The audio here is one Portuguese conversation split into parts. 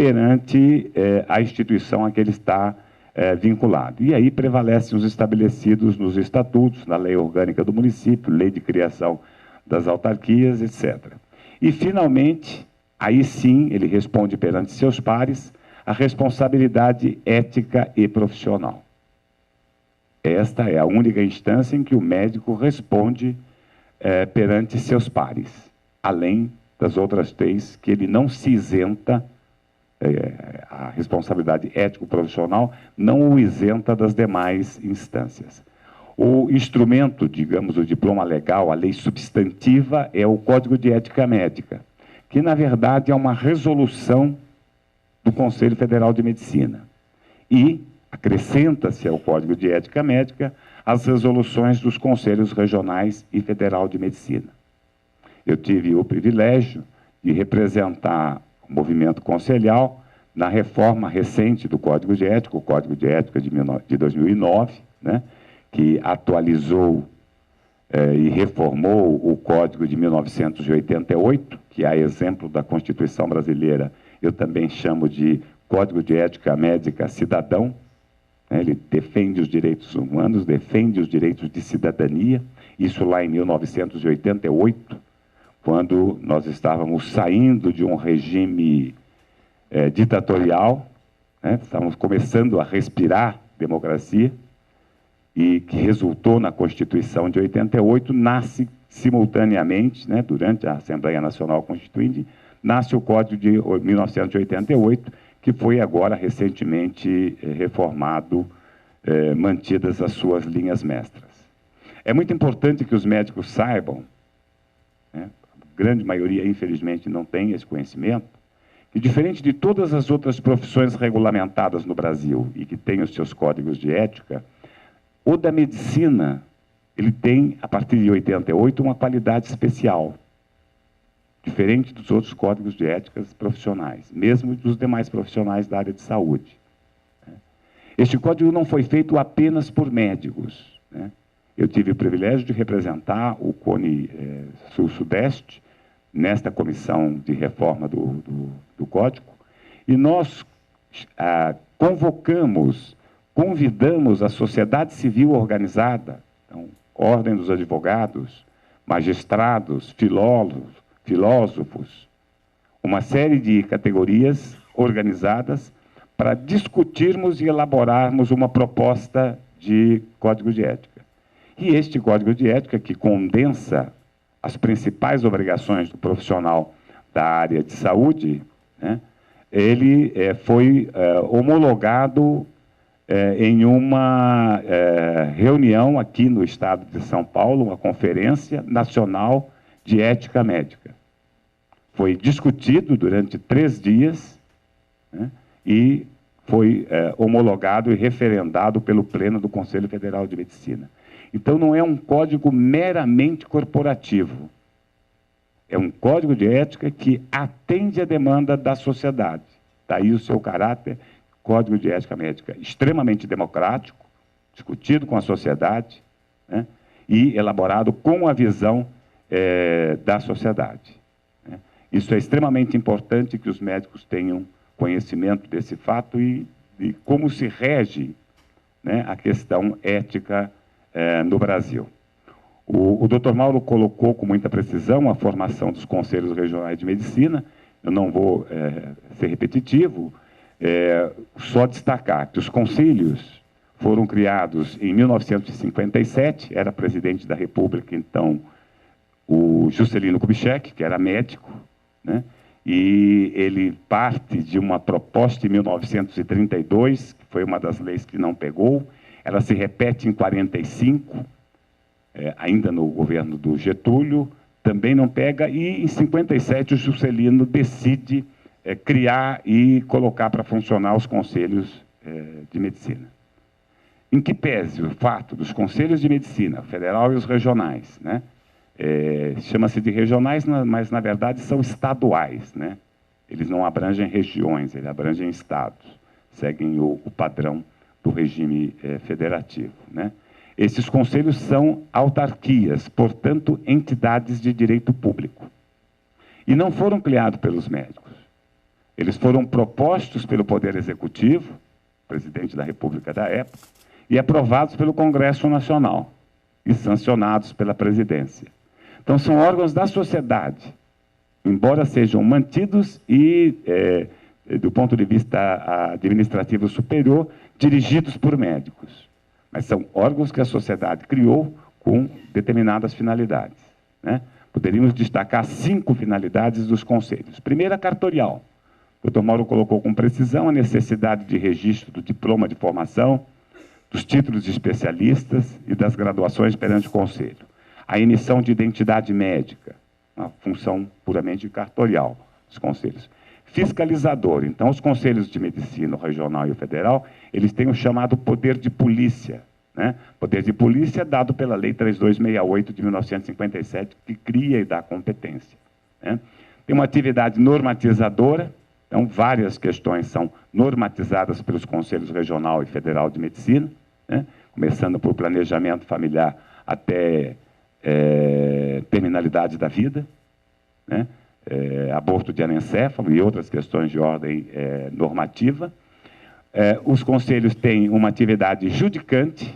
perante a instituição a que ele está vinculado. E aí prevalecem os estabelecidos nos estatutos, na lei orgânica do município, lei de criação das autarquias, etc. E, finalmente, aí sim, ele responde perante seus pares a responsabilidade ética e profissional. Esta é a única instância em que o médico responde perante seus pares, além das outras três que ele não se isenta, a responsabilidade ético-profissional não o isenta das demais instâncias. O instrumento, digamos, o diploma legal, a lei substantiva, é o Código de Ética Médica, que, na verdade, é uma resolução do Conselho Federal de Medicina. E acrescenta-se ao Código de Ética Médica as resoluções dos Conselhos Regionais e Federal de Medicina. Eu tive o privilégio de representar o movimento conselhal na reforma recente do Código de Ética, o Código de Ética de 2009, né, que atualizou e reformou o Código de 1988, que, a exemplo da Constituição brasileira, eu também chamo de Código de Ética Médica Cidadão. Ele defende os direitos humanos, defende os direitos de cidadania, isso lá em 1988, quando nós estávamos saindo de um regime ditatorial, né? Estávamos começando a respirar democracia, e que resultou na Constituição de 88, nasce simultaneamente, né, durante a Assembleia Nacional Constituinte, nasce o Código de 1988, que foi agora recentemente reformado, mantidas as suas linhas mestras. É muito importante que os médicos saibam, né, a grande maioria, infelizmente, não tem esse conhecimento, que, diferente de todas as outras profissões regulamentadas no Brasil e que têm os seus códigos de ética, o da medicina, ele tem, a partir de 88, uma qualidade especial, diferente dos outros códigos de éticas profissionais, mesmo dos demais profissionais da área de saúde. Este código não foi feito apenas por médicos, né? Eu tive o privilégio de representar o CONE Sul-Sudeste nesta comissão de reforma do código, e nós convidamos a sociedade civil organizada, então, Ordem dos Advogados, magistrados, filósofos, uma série de categorias organizadas para discutirmos e elaborarmos uma proposta de código de ética. E este código de ética, que condensa as principais obrigações do profissional da área de saúde, né, ele foi homologado em uma reunião aqui no estado de São Paulo, uma Conferência Nacional de Ética Médica. Foi discutido durante 3 dias, né, e foi homologado e referendado pelo Pleno do Conselho Federal de Medicina. Então, não é um código meramente corporativo. É um código de ética que atende à demanda da sociedade. Daí o seu caráter, Código de Ética Médica, extremamente democrático, discutido com a sociedade, né, e elaborado com a visão da sociedade, né. Isso é extremamente importante, que os médicos tenham conhecimento desse fato e como se rege, né, a questão ética no Brasil. O Dr. Mauro colocou com muita precisão a formação dos Conselhos Regionais de Medicina. Eu não vou ser repetitivo, só destacar que os conselhos foram criados em 1957, era presidente da República, então, o Juscelino Kubitschek, que era médico, né? E ele parte de uma proposta em 1932, que foi uma das leis que não pegou, ela se repete em 45, ainda no governo do Getúlio, também não pega, e em 57 o Juscelino decide criar e colocar para funcionar os conselhos de medicina. Em que pese o fato dos conselhos de medicina, o federal e os regionais, né? Chama-se de regionais, mas na verdade são estaduais, né? Eles não abrangem regiões, eles abrangem estados, seguem o padrão do regime federativo, né? Esses conselhos são autarquias, portanto, entidades de direito público. E não foram criados pelos médicos. Eles foram propostos pelo Poder Executivo, presidente da República da época, e aprovados pelo Congresso Nacional e sancionados pela presidência. Então, são órgãos da sociedade, embora sejam mantidos e, do ponto de vista administrativo superior, dirigidos por médicos. Mas são órgãos que a sociedade criou com determinadas finalidades, né? Poderíamos destacar 5 finalidades dos conselhos. Primeira, cartorial. O Dr. Mauro colocou com precisão a necessidade de registro do diploma de formação, dos títulos de especialistas e das graduações perante o conselho. A emissão de identidade médica, uma função puramente cartorial dos conselhos. Fiscalizador. Então, os conselhos de medicina, o regional e o federal, eles têm o chamado poder de polícia, né? Poder de polícia dado pela Lei 3268 de 1957, que cria e dá competência, né? Tem uma atividade normatizadora, então várias questões são normatizadas pelos conselhos regional e federal de medicina, né? Começando por planejamento familiar até terminalidade da vida, né? Aborto de anencefalo e outras questões de ordem normativa. Os conselhos têm uma atividade judicante,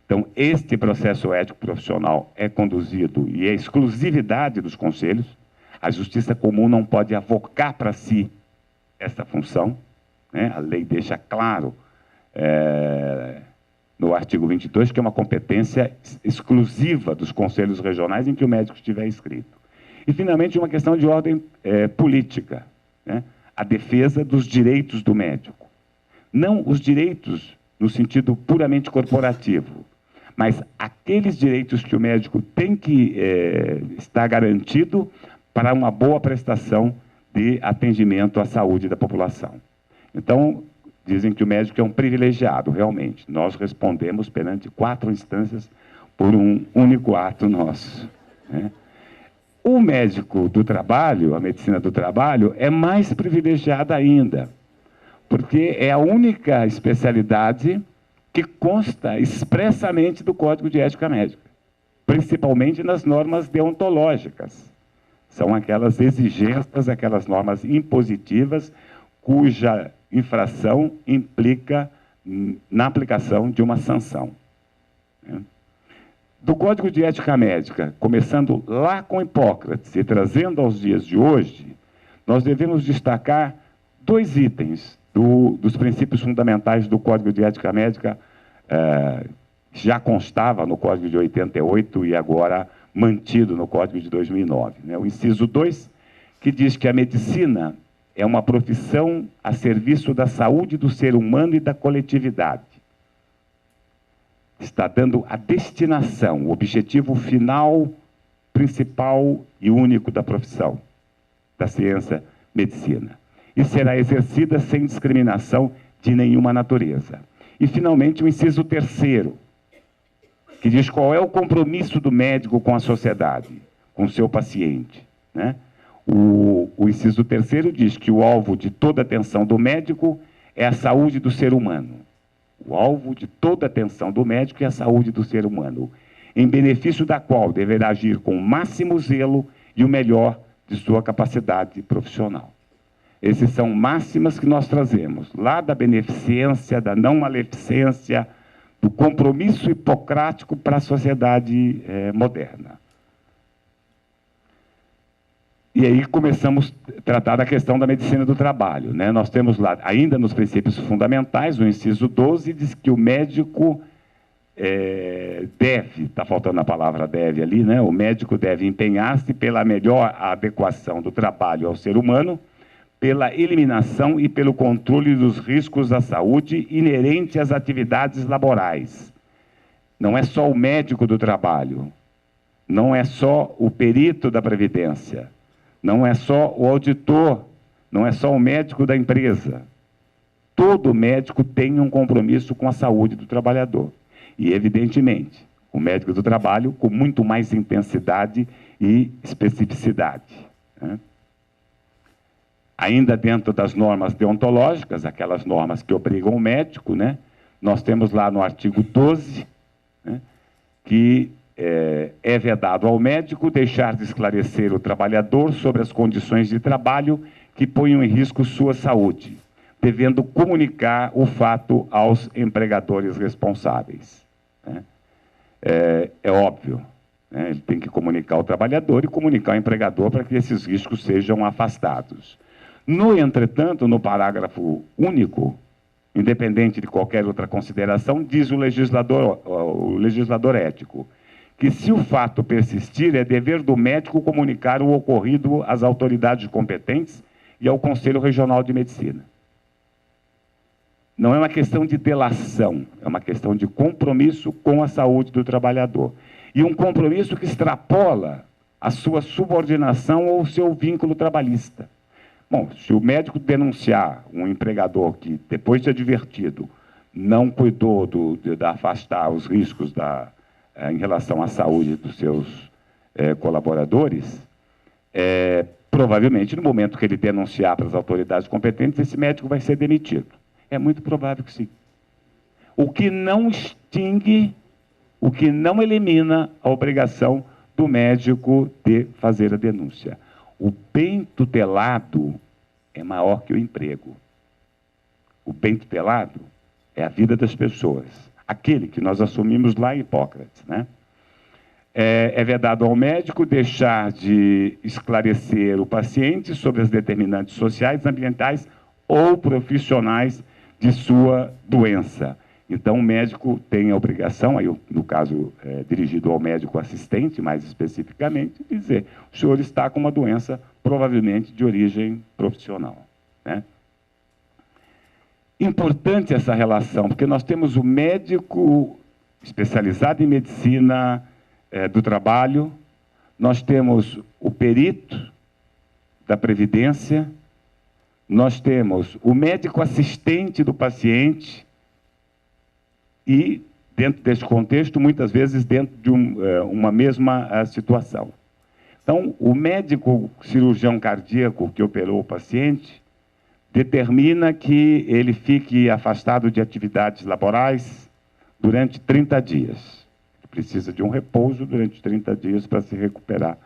então este processo ético profissional é conduzido e é exclusividade dos conselhos. A justiça comum não pode avocar para si essa função, né? A lei deixa claro no artigo 22 que é uma competência exclusiva dos conselhos regionais em que o médico estiver inscrito. E, finalmente, uma questão de ordem política, né? A defesa dos direitos do médico. Não os direitos no sentido puramente corporativo, mas aqueles direitos que o médico tem que estar garantido para uma boa prestação de atendimento à saúde da população. Então, dizem que o médico é um privilegiado, realmente. Nós respondemos perante 4 instâncias por um único ato nosso, né? O médico do trabalho, a medicina do trabalho, é mais privilegiada ainda, porque é a única especialidade que consta expressamente do Código de Ética Médica, principalmente nas normas deontológicas. São aquelas exigências, aquelas normas impositivas, cuja infração implica na aplicação de uma sanção, né? Do Código de Ética Médica, começando lá com Hipócrates e trazendo aos dias de hoje, nós devemos destacar 2 itens dos princípios fundamentais do Código de Ética Médica, já constava no Código de 88 e agora mantido no Código de 2009, né? O inciso 2, que diz que a medicina é uma profissão a serviço da saúde do ser humano e da coletividade. Está dando a destinação, o objetivo final, principal e único da profissão, da ciência medicina. E será exercida sem discriminação de nenhuma natureza. E, finalmente, o inciso 3º, que diz qual é o compromisso do médico com a sociedade, com o seu paciente, né? O inciso 3º diz que o alvo de toda atenção do médico é a saúde do ser humano. O alvo de toda atenção do médico é a saúde do ser humano, em benefício da qual deverá agir com o máximo zelo e o melhor de sua capacidade profissional. Esses são máximas que nós trazemos, lá da beneficência, da não maleficência, do compromisso hipocrático para a sociedade moderna. E aí começamos a tratar da questão da medicina do trabalho, né? Nós temos lá, ainda nos princípios fundamentais, o inciso 12 diz que o médico deve, está faltando a palavra deve ali, né? O médico deve empenhar-se pela melhor adequação do trabalho ao ser humano, pela eliminação e pelo controle dos riscos à saúde inerente às atividades laborais. Não é só o médico do trabalho, não é só o perito da Previdência, não é só o auditor, não é só o médico da empresa. Todo médico tem um compromisso com a saúde do trabalhador. E, evidentemente, o médico do trabalho com muito mais intensidade e especificidade, né? Ainda dentro das normas deontológicas, aquelas normas que obrigam o médico, né? Nós temos lá no artigo 12, né, que é vedado ao médico deixar de esclarecer o trabalhador sobre as condições de trabalho que ponham em risco sua saúde, devendo comunicar o fato aos empregadores responsáveis. Né? É óbvio, né? Ele tem que comunicar ao trabalhador e comunicar ao empregador para que esses riscos sejam afastados. No entretanto, no parágrafo único, independente de qualquer outra consideração, diz o legislador ético, que se o fato persistir, é dever do médico comunicar o ocorrido às autoridades competentes e ao Conselho Regional de Medicina. Não é uma questão de delação, é uma questão de compromisso com a saúde do trabalhador. E um compromisso que extrapola a sua subordinação ou o seu vínculo trabalhista. Bom, se o médico denunciar um empregador que, depois de advertido, não cuidou de afastar os riscos em relação à saúde dos seus colaboradores, provavelmente, no momento que ele denunciar para as autoridades competentes, esse médico vai ser demitido. É muito provável que sim. O que não extingue, o que não elimina a obrigação do médico de fazer a denúncia. O bem tutelado é maior que o emprego. O bem tutelado é a vida das pessoas. Aquele que nós assumimos lá em Hipócrates, né? É vedado ao médico deixar de esclarecer o paciente sobre as determinantes sociais, ambientais ou profissionais de sua doença. Então, o médico tem a obrigação, aí, no caso dirigido ao médico assistente, mais especificamente, dizer: o senhor está com uma doença provavelmente de origem profissional. Né? Importante essa relação, porque nós temos o médico especializado em medicina do trabalho, nós temos o perito da Previdência, nós temos o médico assistente do paciente e, dentro desse contexto, muitas vezes dentro de uma mesma situação. Então, o médico cirurgião cardíaco que operou o paciente determina que ele fique afastado de atividades laborais durante 30 dias. Ele precisa de um repouso durante 30 dias para se recuperar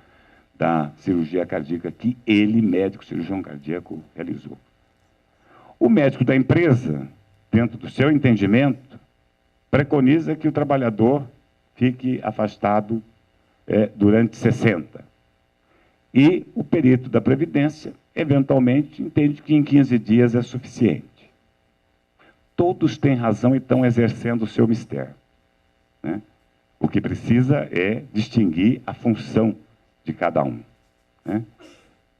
da cirurgia cardíaca que ele, médico cirurgião cardíaco, realizou. O médico da empresa, dentro do seu entendimento, preconiza que o trabalhador fique afastado durante 60. E o perito da Previdência, eventualmente, entende que em 15 dias é suficiente. Todos têm razão e estão exercendo o seu mistério. Né? O que precisa é distinguir a função de cada um. Né?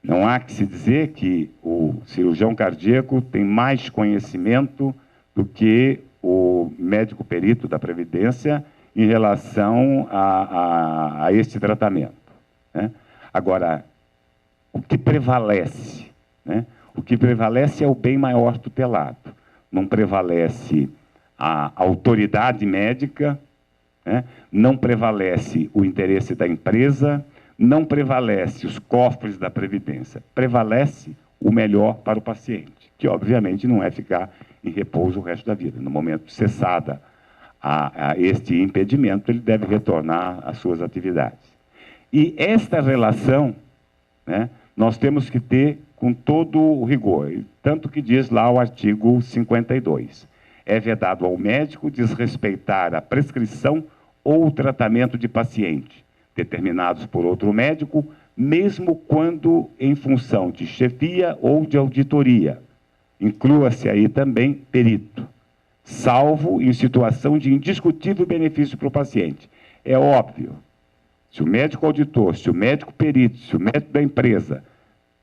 Não há que se dizer que o cirurgião cardíaco tem mais conhecimento do que o médico perito da Previdência em relação a este tratamento. Né? Agora, o que prevalece? Né? O que prevalece é o bem maior tutelado. Não prevalece a autoridade médica, né? Não prevalece o interesse da empresa, não prevalece os cofres da Previdência. Prevalece o melhor para o paciente, que obviamente não é ficar em repouso o resto da vida. No momento cessada a este impedimento, ele deve retornar às suas atividades. E esta relação, né, nós temos que ter com todo o rigor, tanto que diz lá o artigo 52. É vedado ao médico desrespeitar a prescrição ou o tratamento de paciente, determinados por outro médico, mesmo quando em função de chefia ou de auditoria. Inclua-se aí também perito, salvo em situação de indiscutível benefício para o paciente. É óbvio, se o médico auditor, se o médico perito, se o médico da empresa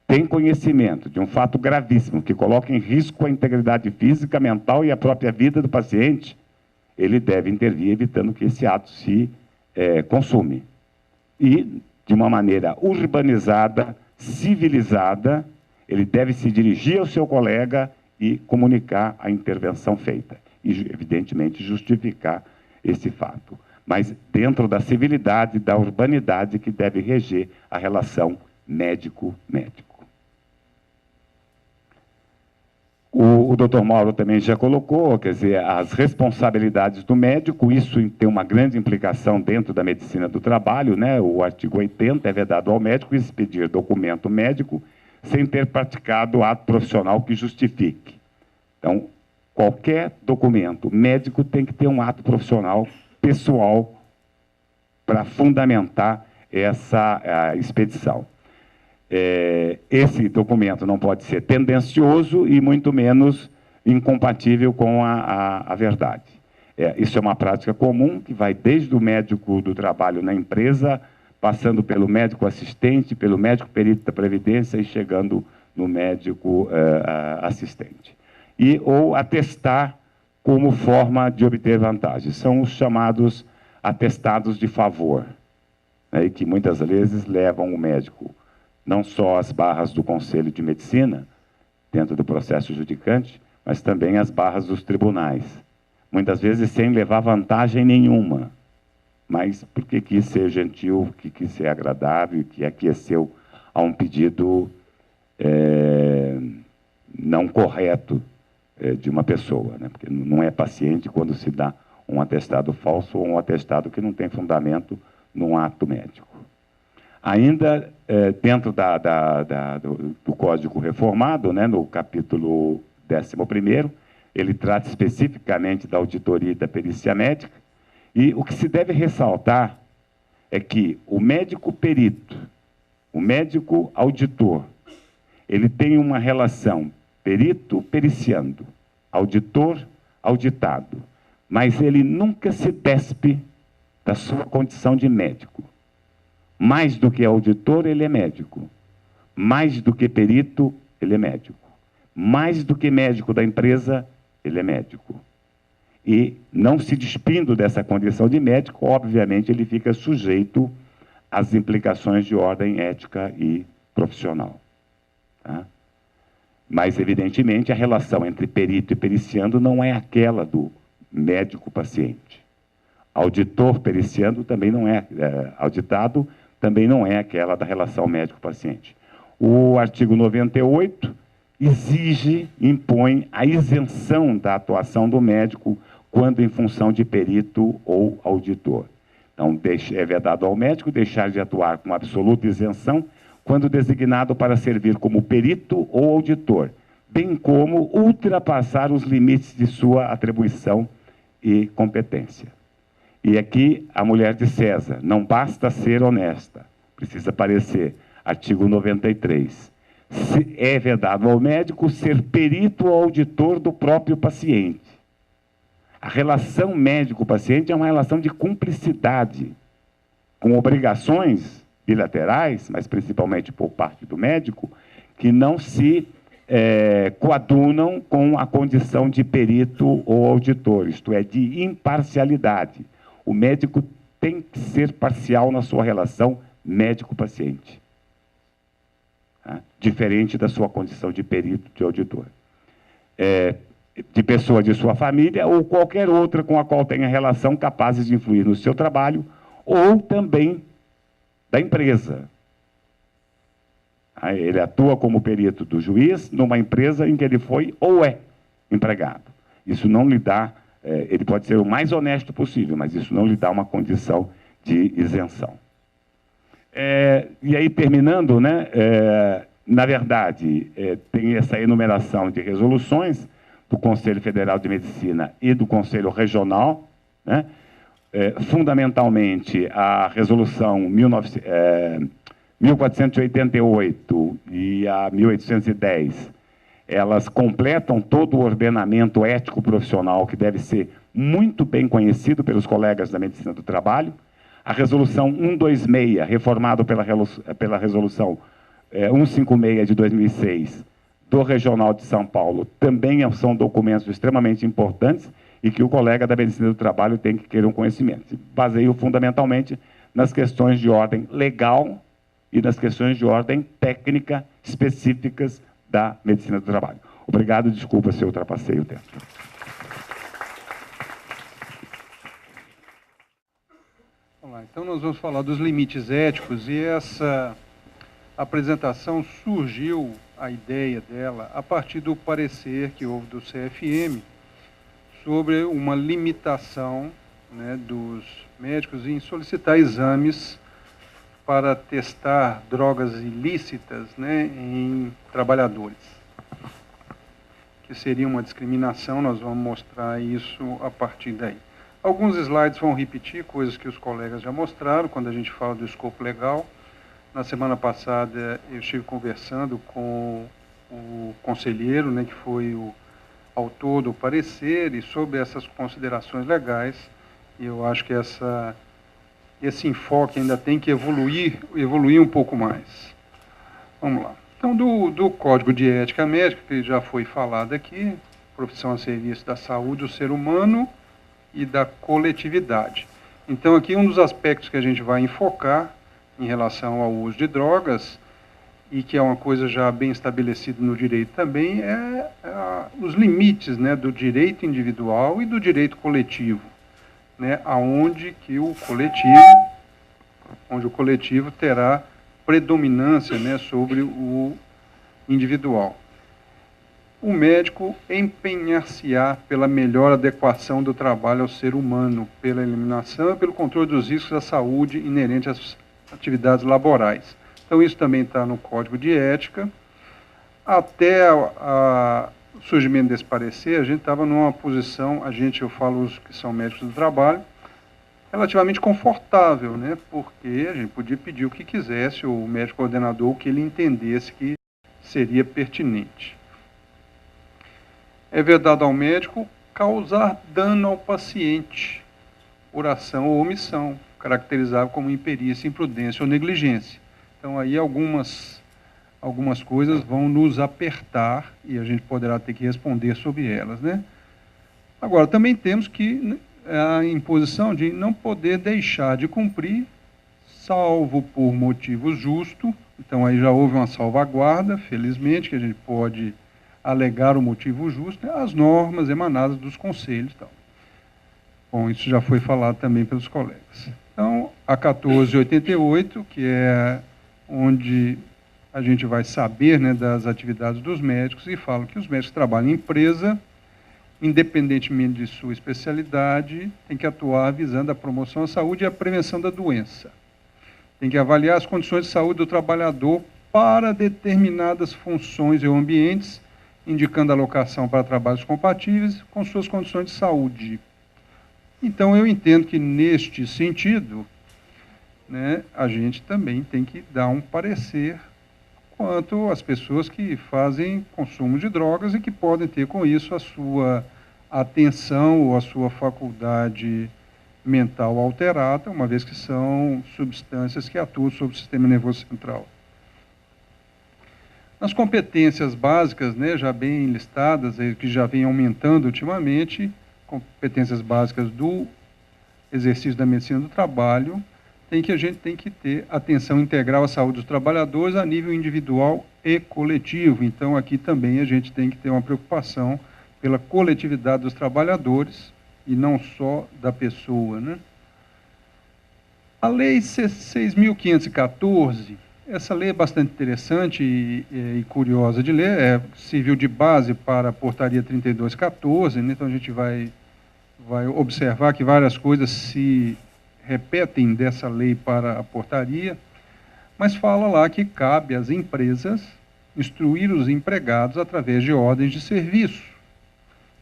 tem conhecimento de um fato gravíssimo que coloca em risco a integridade física, mental e a própria vida do paciente, ele deve intervir evitando que esse ato se consuma. E, de uma maneira urbanizada, civilizada, ele deve se dirigir ao seu colega e comunicar a intervenção feita. E, evidentemente, justificar esse fato. Mas dentro da civilidade, da urbanidade que deve reger a relação médico-médico. O doutor Mauro também já colocou, quer dizer, as responsabilidades do médico, isso tem uma grande implicação dentro da medicina do trabalho, né? O artigo 80 é vedado ao médico expedir documento médico sem ter praticado ato profissional que justifique. Então, qualquer documento médico tem que ter um ato profissional pessoal para fundamentar essa expedição. Esse documento não pode ser tendencioso e muito menos incompatível com a verdade. Isso é uma prática comum que vai desde o médico do trabalho na empresa, passando pelo médico assistente, pelo médico perito da Previdência e chegando no médico assistente. Ou atestar como forma de obter vantagens. São os chamados atestados de favor, né, que muitas vezes levam o médico não só às barras do Conselho de Medicina, dentro do processo judicante, mas também às barras dos tribunais. Muitas vezes sem levar vantagem nenhuma, mas porque quis ser gentil, que quis ser agradável, que aqueceu a um pedido não correto de uma pessoa, né? Porque não é paciente quando se dá um atestado falso ou um atestado que não tem fundamento num ato médico. Ainda dentro do Código Reformado, né, no capítulo 11º, ele trata especificamente da auditoria e da perícia médica, e o que se deve ressaltar é que o médico perito, o médico auditor, ele tem uma relação perito periciando, auditor auditado, mas ele nunca se despe da sua condição de médico. Mais do que auditor, ele é médico. Mais do que perito, ele é médico. Mais do que médico da empresa, ele é médico. E, não se despindo dessa condição de médico, obviamente, ele fica sujeito às implicações de ordem ética e profissional. Tá? Mas, evidentemente, a relação entre perito e periciando não é aquela do médico-paciente. Auditor periciando também não é, auditado também não é aquela da relação médico-paciente. O artigo 98 exige, impõe a isenção da atuação do médico quando em função de perito ou auditor. Então, é vedado ao médico deixar de atuar com absoluta isenção quando designado para servir como perito ou auditor, bem como ultrapassar os limites de sua atribuição e competência. E aqui, a mulher de César, não basta ser honesta, precisa parecer. Artigo 93. É vedado ao médico ser perito ou auditor do próprio paciente. A relação médico-paciente é uma relação de cumplicidade, com obrigações bilaterais, mas principalmente por parte do médico, que não se coadunam com a condição de perito ou auditor, isto é, de imparcialidade. O médico tem que ser parcial na sua relação médico-paciente, tá? Diferente da sua condição de perito, de auditor. De pessoa de sua família ou qualquer outra com a qual tenha relação capazes de influir no seu trabalho ou também da empresa. Ele atua como perito do juiz numa empresa em que ele foi ou é empregado. Isso não lhe dá... ele pode ser o mais honesto possível, mas isso não lhe dá uma condição de isenção. E aí, terminando, né, na verdade, tem essa enumeração de resoluções do Conselho Federal de Medicina e do Conselho Regional, né, fundamentalmente a resolução 1488 e a 1810, elas completam todo o ordenamento ético profissional que deve ser muito bem conhecido pelos colegas da medicina do trabalho. A resolução 126, reformada pela resolução 156 de 2006, do Regional de São Paulo, também são documentos extremamente importantes e que o colega da medicina do trabalho tem que ter um conhecimento. Se baseia fundamentalmente nas questões de ordem legal e nas questões de ordem técnica específicas da medicina do trabalho. Obrigado, desculpa se eu ultrapassei o tempo. Vamos lá, então nós vamos falar dos limites éticos e essa apresentação surgiu, a ideia dela, a partir do parecer que houve do CFM sobre uma limitação, né, dos médicos em solicitar exames para testar drogas ilícitas, né, em trabalhadores, que seria uma discriminação. Nós vamos mostrar isso a partir daí. Alguns slides vão repetir coisas que os colegas já mostraram quando a gente fala do escopo legal. Na semana passada eu estive conversando com o conselheiro, né, que foi o autor do parecer, e sobre essas considerações legais, eu acho que esse enfoque ainda tem que evoluir um pouco mais. Vamos lá. Então, do Código de Ética Médica, que já foi falado aqui, profissão a serviço da saúde do ser humano e da coletividade. Então, aqui um dos aspectos que a gente vai enfocar em relação ao uso de drogas, e que é uma coisa já bem estabelecida no direito também, os limites, né, do direito individual e do direito coletivo, né, onde o coletivo terá predominância, né, sobre o individual. O médico empenhar-se-á pela melhor adequação do trabalho ao ser humano, pela eliminação e pelo controle dos riscos à saúde inerentes às atividades laborais. Então, isso também está no Código de Ética. Até o surgimento desse parecer, a gente estava numa posição, eu falo os que são médicos do trabalho, relativamente confortável, né? Porque a gente podia pedir o que quisesse, o médico coordenador, o que ele entendesse que seria pertinente. É vedado ao médico causar dano ao paciente, por ação ou omissão, caracterizável como imperícia, imprudência ou negligência. Então, aí algumas coisas vão nos apertar e a gente poderá ter que responder sobre elas, né? Agora, também temos que a imposição de não poder deixar de cumprir, salvo por motivo justo. Então, aí já houve uma salvaguarda, felizmente, que a gente pode alegar o motivo justo, as normas emanadas dos conselhos e tal. Bom, isso já foi falado também pelos colegas. Então, a 1488, que é onde a gente vai saber, né, das atividades dos médicos, e fala que os médicos que trabalham em empresa, independentemente de sua especialidade, tem que atuar visando a promoção da saúde e a prevenção da doença. Tem que avaliar as condições de saúde do trabalhador para determinadas funções ou ambientes, indicando alocação para trabalhos compatíveis com suas condições de saúde. Então, eu entendo que, neste sentido, né, a gente também tem que dar um parecer quanto às pessoas que fazem consumo de drogas e que podem ter com isso a sua atenção ou a sua faculdade mental alterada, uma vez que são substâncias que atuam sobre o sistema nervoso central. As competências básicas, né, já bem listadas, que já vem aumentando ultimamente, competências básicas do exercício da medicina do trabalho, a gente tem que ter atenção integral à saúde dos trabalhadores a nível individual e coletivo. Então, aqui também a gente tem que ter uma preocupação pela coletividade dos trabalhadores e não só da pessoa, né? A Lei 6.514, essa lei é bastante interessante e curiosa de ler, serviu de base para a Portaria 3214, né? Então a gente vai observar que várias coisas se repetem dessa lei para a portaria, mas fala lá que cabe às empresas instruir os empregados através de ordens de serviço.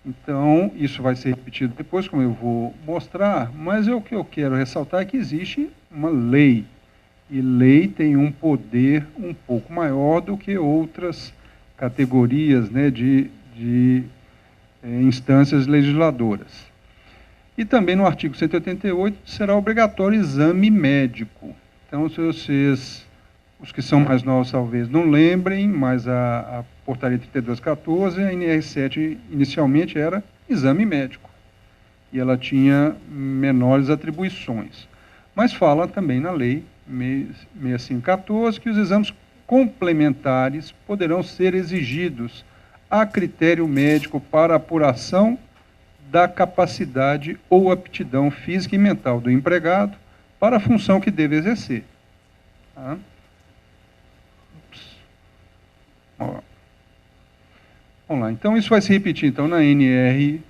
Então, isso vai ser repetido depois, como eu vou mostrar, mas o que eu quero ressaltar é que existe uma lei, e lei tem um poder um pouco maior do que outras categorias, né, de instâncias legisladoras. E também no artigo 188 será obrigatório exame médico. Então, se vocês, os que são mais novos talvez não lembrem, mas a Portaria 3214, a NR7 inicialmente era exame médico. E ela tinha menores atribuições. Mas fala também na lei 6514 que os exames complementares poderão ser exigidos a critério médico para apuração da capacidade ou aptidão física e mental do empregado para a função que deve exercer. Tá? Vamos lá. Então, isso vai se repetir então, na NR1,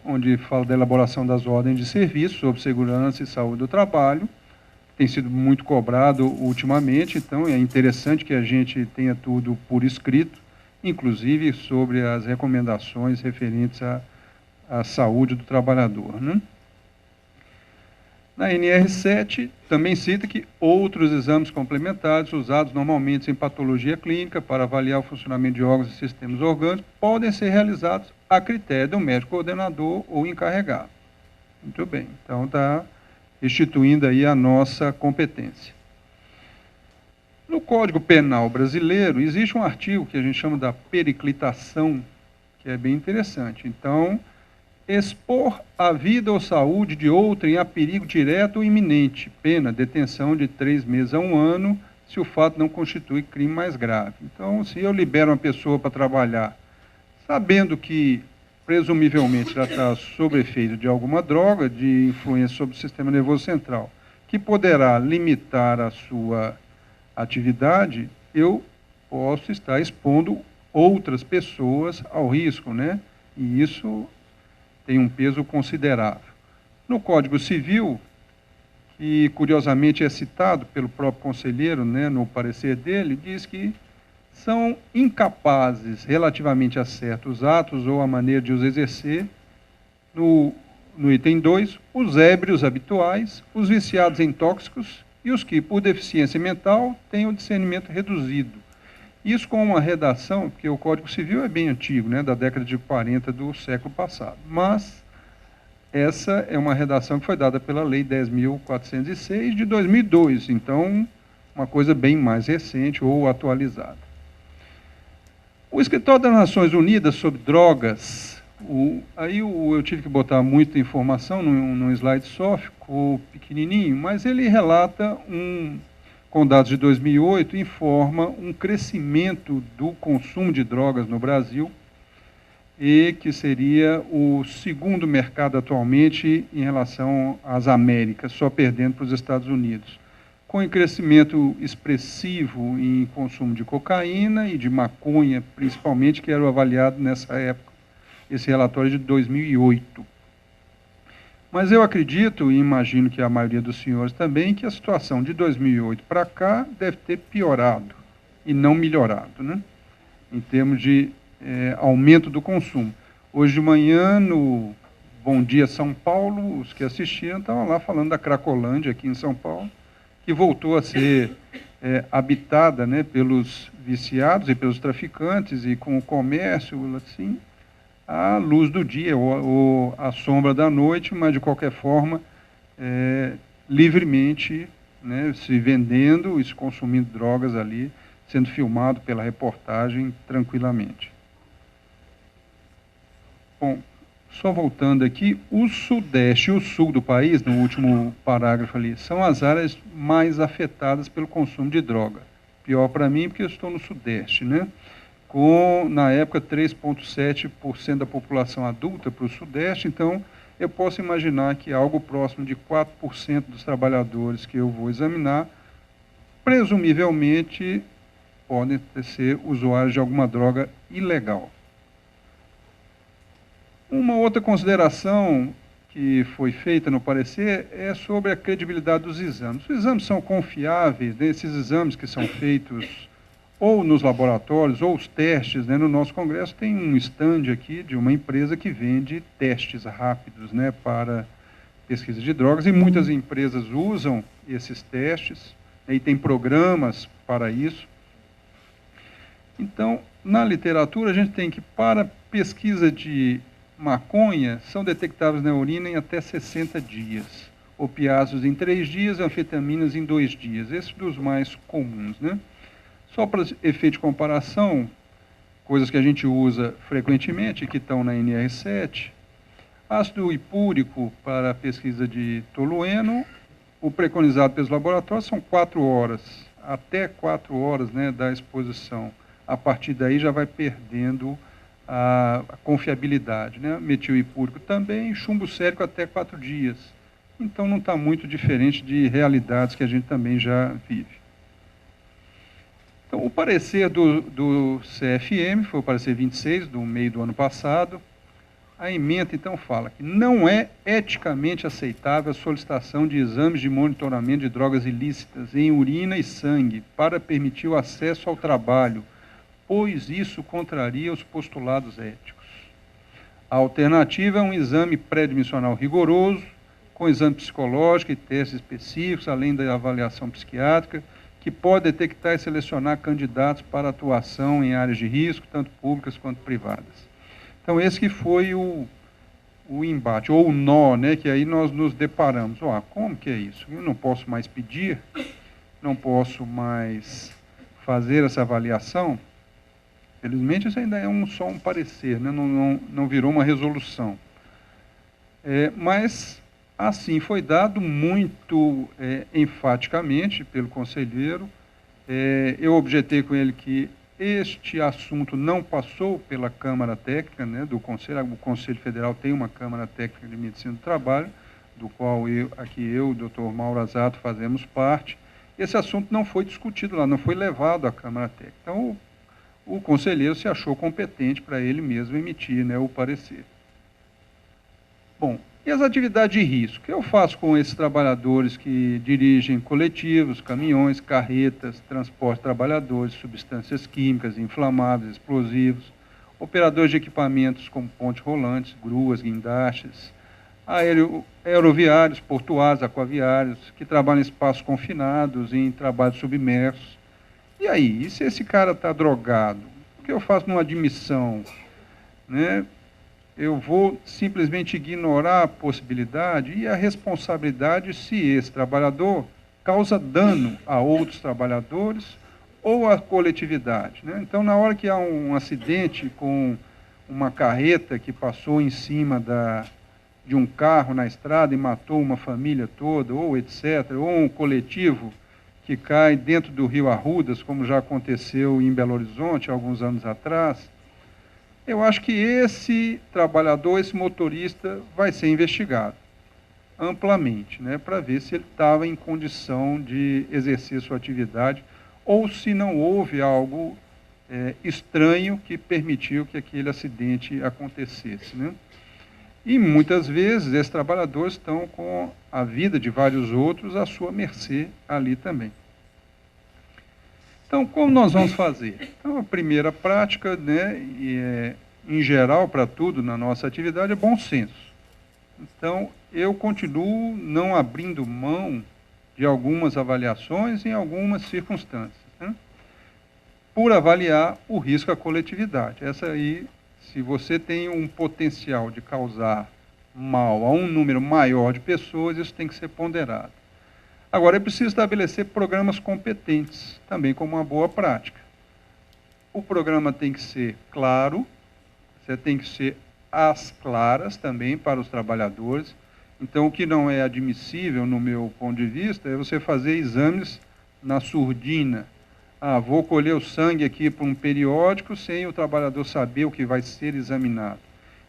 onde fala da elaboração das ordens de serviço sobre segurança e saúde do trabalho, tem sido muito cobrado ultimamente, então é interessante que a gente tenha tudo por escrito, inclusive sobre as recomendações referentes à saúde do trabalhador, né? Na NR7, também cita que outros exames complementares usados normalmente em patologia clínica para avaliar o funcionamento de órgãos e sistemas orgânicos podem ser realizados a critério do médico coordenador ou encarregado. Muito bem, então está instituindo aí a nossa competência. No Código Penal brasileiro, existe um artigo que a gente chama da periclitação, que é bem interessante. Então, expor a vida ou saúde de outrem a perigo direto ou iminente, pena, detenção de 3 meses a 1 ano, se o fato não constitui crime mais grave. Então, se eu libero uma pessoa para trabalhar, sabendo que, presumivelmente, já está sob efeito de alguma droga, de influência sobre o sistema nervoso central, que poderá limitar a sua atividade, eu posso estar expondo outras pessoas ao risco, né? E isso tem um peso considerável. No Código Civil, que curiosamente é citado pelo próprio conselheiro, né, no parecer dele, diz que são incapazes, relativamente a certos atos ou a maneira de os exercer, no item 2, os ébrios habituais, os viciados em tóxicos e os que, por deficiência mental, têm o discernimento reduzido. Isso com uma redação, porque o Código Civil é bem antigo, né, da década de 40 do século passado, mas essa é uma redação que foi dada pela Lei 10.406 de 2002, então uma coisa bem mais recente ou atualizada. O Escritório das Nações Unidas sobre Drogas, eu tive que botar muita informação num slide só, ficou pequenininho, mas ele relata com dados de 2008, informa um crescimento do consumo de drogas no Brasil, e que seria o segundo mercado atualmente em relação às Américas, só perdendo para os Estados Unidos, com um crescimento expressivo em consumo de cocaína e de maconha, principalmente, que era avaliado nessa época, esse relatório de 2008. Mas eu acredito, e imagino que a maioria dos senhores também, que a situação de 2008 para cá deve ter piorado e não melhorado, né? Em termos de aumento do consumo. Hoje de manhã, no Bom Dia São Paulo, os que assistiram estavam lá falando da Cracolândia, aqui em São Paulo, que voltou a ser habitada, né, pelos viciados e pelos traficantes, e com o comércio, assim, à luz do dia ou à sombra da noite, mas de qualquer forma, livremente, né, se vendendo e se consumindo drogas ali, sendo filmado pela reportagem tranquilamente. Bom, só voltando aqui, o Sudeste e o Sul do país, no último parágrafo ali, são as áreas mais afetadas pelo consumo de droga. Pior para mim, porque eu estou no Sudeste, né? Com, na época, 3,7% da população adulta para o Sudeste, então eu posso imaginar que algo próximo de 4% dos trabalhadores que eu vou examinar, presumivelmente, podem ser usuários de alguma droga ilegal. Uma outra consideração que foi feita no parecer é sobre a credibilidade dos exames. Os exames são confiáveis, né? Esses exames que são feitos ou nos laboratórios, ou os testes, né? No nosso congresso tem um stand aqui de uma empresa que vende testes rápidos, né, para pesquisa de drogas, e muitas empresas usam esses testes, né, e tem programas para isso. Então, na literatura, a gente tem que, para pesquisa de maconha, são detectáveis na urina em até 60 dias. Opiáceos em 3 dias, anfetaminas em 2 dias. Esses dos mais comuns, né? Só para efeito de comparação, coisas que a gente usa frequentemente, que estão na NR7, ácido hipúrico para a pesquisa de tolueno, o preconizado pelos laboratórios são 4 horas, até 4 horas, né, da exposição. A partir daí já vai perdendo a confiabilidade, né? Metil hipúrico também, chumbo sérico até 4 dias. Então não está muito diferente de realidades que a gente também já vive. Então, o parecer do CFM, foi o parecer 26, do meio do ano passado, A ementa, então, fala que não é eticamente aceitável a solicitação de exames de monitoramento de drogas ilícitas em urina e sangue para permitir o acesso ao trabalho, pois isso contraria os postulados éticos. A alternativa é um exame pré-admissional rigoroso, com exame psicológico e testes específicos, além da avaliação psiquiátrica, que pode detectar e selecionar candidatos para atuação em áreas de risco, tanto públicas quanto privadas. Então, esse que foi o embate, ou o nó, né, que aí nós nos deparamos. Como que é isso? Eu não posso mais pedir, não posso mais fazer essa avaliação. Felizmente, isso ainda é só um parecer, né, não virou uma resolução. Mas, assim, foi dado muito enfaticamente pelo conselheiro. Eu objetei com ele que este assunto não passou pela Câmara Técnica, né, do Conselho. O Conselho Federal tem uma Câmara Técnica de Medicina do Trabalho, do qual eu e o doutor Mauro Azato fazemos parte. Esse assunto não foi discutido lá, não foi levado à Câmara Técnica. Então, o conselheiro se achou competente para ele mesmo emitir, né, o parecer. Bom, e as atividades de risco? O que eu faço com esses trabalhadores que dirigem coletivos, caminhões, carretas, transporte de trabalhadores, substâncias químicas, inflamáveis, explosivos, operadores de equipamentos como pontes rolantes, gruas, guindastes, aeroviários, portuários, aquaviários, que trabalham em espaços confinados, em trabalhos submersos? E aí, e se esse cara está drogado? O que eu faço numa admissão? Né? Eu vou simplesmente ignorar a possibilidade e a responsabilidade se esse trabalhador causa dano a outros trabalhadores ou à coletividade, né? Então, na hora que há um acidente com uma carreta que passou em cima de um carro na estrada e matou uma família toda, ou etc., ou um coletivo que cai dentro do rio Arrudas, como já aconteceu em Belo Horizonte, alguns anos atrás, eu acho que esse trabalhador, esse motorista, vai ser investigado amplamente, né, para ver se ele estava em condição de exercer sua atividade ou se não houve algo estranho que permitiu que aquele acidente acontecesse, né? E muitas vezes esses trabalhadores estão com a vida de vários outros à sua mercê ali também. Então, como nós vamos fazer? Então, a primeira prática, né, em geral, para tudo na nossa atividade, é bom senso. Então, eu continuo não abrindo mão de algumas avaliações em algumas circunstâncias, né, por avaliar o risco à coletividade. Essa aí, se você tem um potencial de causar mal a um número maior de pessoas, isso tem que ser ponderado. Agora, é preciso estabelecer programas competentes, também como uma boa prática. O programa tem que ser claro, você tem que ser às claras também para os trabalhadores. Então, o que não é admissível, no meu ponto de vista, é você fazer exames na surdina. Vou colher o sangue aqui para um periódico sem o trabalhador saber o que vai ser examinado.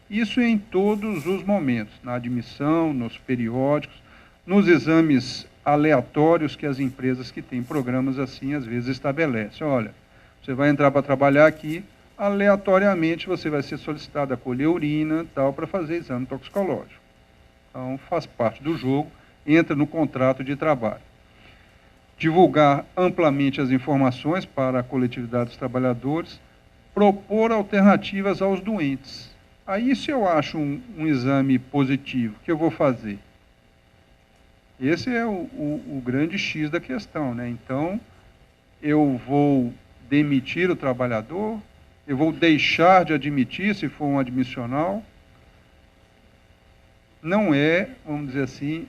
Isso em todos os momentos, na admissão, nos periódicos, nos exames aleatórios que as empresas que têm programas assim, às vezes, estabelecem. Olha, você vai entrar para trabalhar aqui, aleatoriamente você vai ser solicitado a colher urina, tal, para fazer exame toxicológico. Então, faz parte do jogo, entra no contrato de trabalho. Divulgar amplamente as informações para a coletividade dos trabalhadores, propor alternativas aos doentes. Aí, se eu acho um exame positivo, o que eu vou fazer? Esse é o grande X da questão, né? Então, eu vou demitir o trabalhador, eu vou deixar de admitir, se for um admissional. Não é, vamos dizer assim,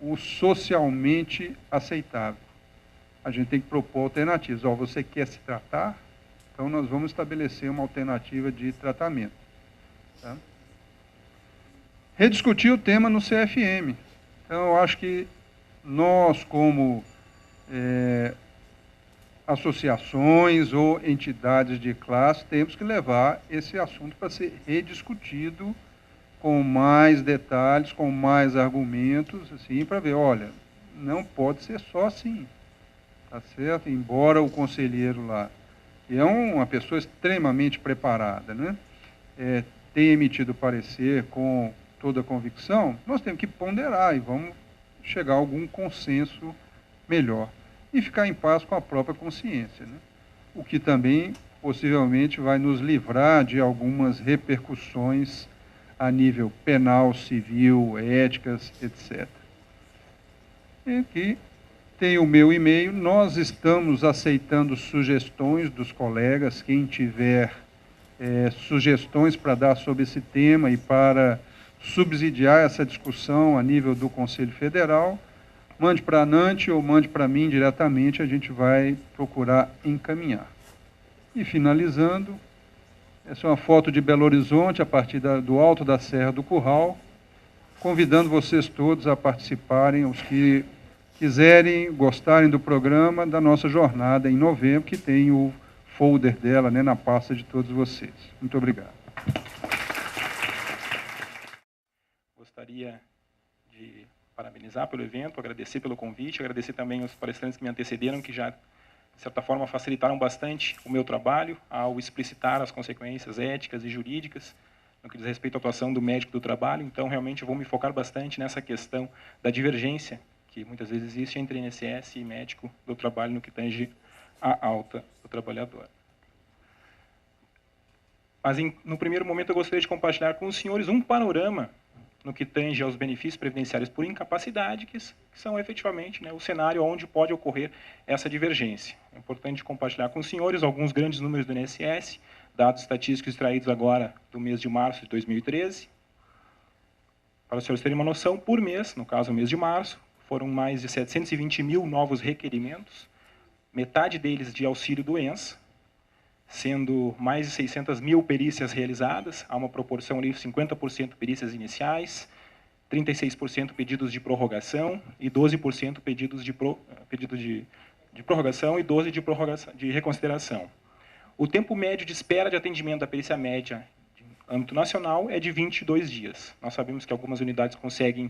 o socialmente aceitável. A gente tem que propor alternativas. Você quer se tratar? Então, nós vamos estabelecer uma alternativa de tratamento. Tá? Rediscutir o tema no CFM. Então, eu acho que nós, como associações ou entidades de classe, temos que levar esse assunto para ser rediscutido com mais detalhes, com mais argumentos, assim, para ver, olha, não pode ser só assim, tá certo? Embora o conselheiro lá, que é uma pessoa extremamente preparada, né, tem emitido parecer com toda a convicção, nós temos que ponderar e vamos chegar a algum consenso melhor e ficar em paz com a própria consciência, né? O que também possivelmente vai nos livrar de algumas repercussões a nível penal, civil, éticas, etc. E aqui tem o meu e-mail. Nós estamos aceitando sugestões dos colegas. Quem tiver sugestões para dar sobre esse tema e para subsidiar essa discussão a nível do Conselho Federal, mande para a ANANT ou mande para mim diretamente, a gente vai procurar encaminhar. E finalizando, essa é uma foto de Belo Horizonte, a partir do alto da Serra do Curral, convidando vocês todos a participarem, os que quiserem, gostarem do programa, da nossa jornada em novembro, que tem o folder dela, né, na pasta de todos vocês. Muito obrigado. Gostaria de parabenizar pelo evento, agradecer pelo convite, agradecer também aos palestrantes que me antecederam, que já, de certa forma, facilitaram bastante o meu trabalho ao explicitar as consequências éticas e jurídicas no que diz respeito à atuação do médico do trabalho. Então, realmente, eu vou me focar bastante nessa questão da divergência que muitas vezes existe entre INSS e médico do trabalho no que tange a alta do trabalhador. Mas, no primeiro momento, eu gostaria de compartilhar com os senhores um panorama no que tange aos benefícios previdenciários por incapacidade, que são efetivamente, né, o cenário onde pode ocorrer essa divergência. É importante compartilhar com os senhores alguns grandes números do INSS, dados estatísticos extraídos agora do mês de março de 2013. Para os senhores terem uma noção, por mês, no caso o mês de março, foram mais de 720 mil novos requerimentos, metade deles de auxílio-doença, sendo mais de 600 mil perícias realizadas, há uma proporção ali de 50% perícias iniciais, 36% pedidos de prorrogação e 12% pedidos de prorrogação e 12% de reconsideração. O tempo médio de espera de atendimento da perícia média no âmbito nacional é de 22 dias. Nós sabemos que algumas unidades conseguem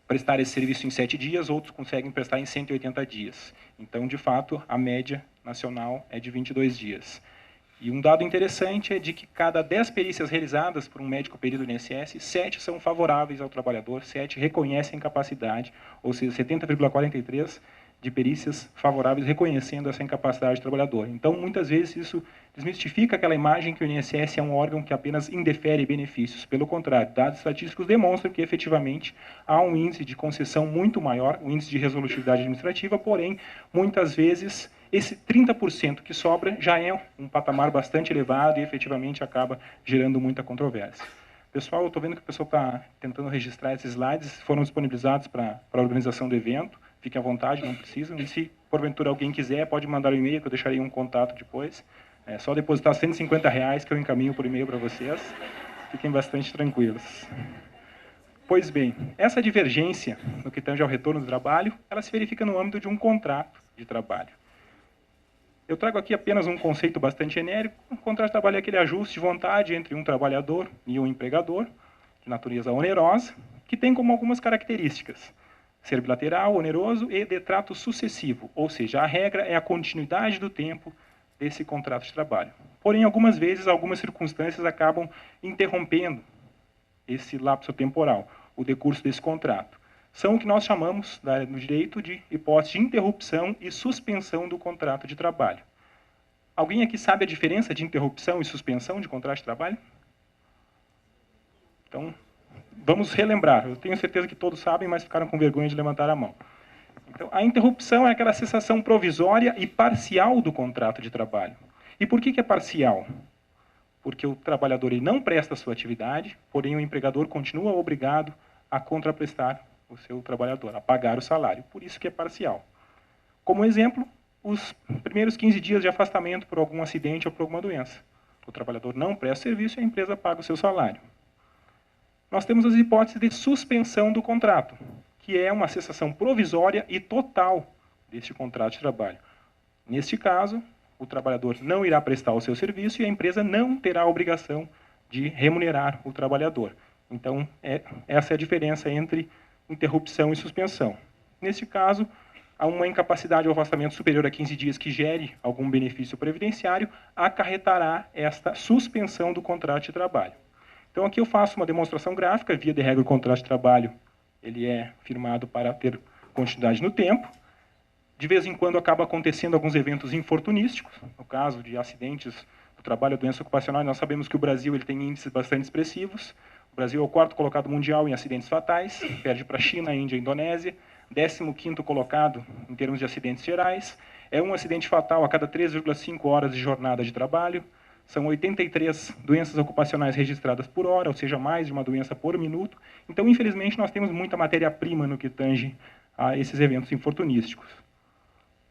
prestar esse serviço em 7 dias, outros conseguem prestar em 180 dias. Então, de fato, a média nacional é de 22 dias. E um dado interessante é de que cada 10 perícias realizadas por um médico perito do INSS, 7 são favoráveis ao trabalhador, 7 reconhecem incapacidade, ou seja, 70,43% de perícias favoráveis reconhecendo essa incapacidade do trabalhador. Então, muitas vezes, isso desmistifica aquela imagem que o INSS é um órgão que apenas indefere benefícios. Pelo contrário, dados estatísticos demonstram que, efetivamente, há um índice de concessão muito maior, um índice de resolutividade administrativa, porém, muitas vezes, esse 30% que sobra já é um patamar bastante elevado e, efetivamente, acaba gerando muita controvérsia. Pessoal, eu estou vendo que o pessoal está tentando registrar esses slides, foram disponibilizados para a organização do evento. Fiquem à vontade, não precisam. E se, porventura, alguém quiser, pode mandar um e-mail, que eu deixarei um contato depois. É só depositar R$150 que eu encaminho por e-mail para vocês. Fiquem bastante tranquilos. Pois bem, essa divergência no que tange ao retorno do trabalho, ela se verifica no âmbito de um contrato de trabalho. Eu trago aqui apenas um conceito bastante genérico. O contrato de trabalho é aquele ajuste de vontade entre um trabalhador e um empregador, de natureza onerosa, que tem como algumas características: ser bilateral, oneroso e de trato sucessivo, ou seja, a regra é a continuidade do tempo desse contrato de trabalho. Porém, algumas vezes, algumas circunstâncias acabam interrompendo esse lapso temporal, o decurso desse contrato. São o que nós chamamos, no direito, de hipótese de interrupção e suspensão do contrato de trabalho. Alguém aqui sabe a diferença de interrupção e suspensão de contrato de trabalho? Então, vamos relembrar. Eu tenho certeza que todos sabem, mas ficaram com vergonha de levantar a mão. Então, a interrupção é aquela cessação provisória e parcial do contrato de trabalho. E por que é parcial? Porque o trabalhador ele não presta a sua atividade, porém o empregador continua obrigado a contraprestar o seu trabalhador, a pagar o salário. Por isso que é parcial. Como exemplo, os primeiros 15 dias de afastamento por algum acidente ou por alguma doença. O trabalhador não presta serviço e a empresa paga o seu salário. Nós temos as hipóteses de suspensão do contrato, que é uma cessação provisória e total deste contrato de trabalho. Neste caso, o trabalhador não irá prestar o seu serviço e a empresa não terá a obrigação de remunerar o trabalhador. Então, essa é a diferença entre interrupção e suspensão. Neste caso, há uma incapacidade ou afastamento superior a 15 dias que gere algum benefício previdenciário, acarretará esta suspensão do contrato de trabalho. Então, aqui eu faço uma demonstração gráfica, via de regra o contrato de trabalho, ele é firmado para ter continuidade no tempo. De vez em quando acaba acontecendo alguns eventos infortunísticos, no caso de acidentes do trabalho, doença ocupacional, nós sabemos que o Brasil ele tem índices bastante expressivos. O Brasil é o 4º colocado mundial em acidentes fatais, perde para a China, Índia e Indonésia, 15º colocado em termos de acidentes gerais, é um acidente fatal a cada 3,5 horas de jornada de trabalho, são 83 doenças ocupacionais registradas por hora, ou seja, mais de uma doença por minuto. Então, infelizmente, nós temos muita matéria-prima no que tange a esses eventos infortunísticos.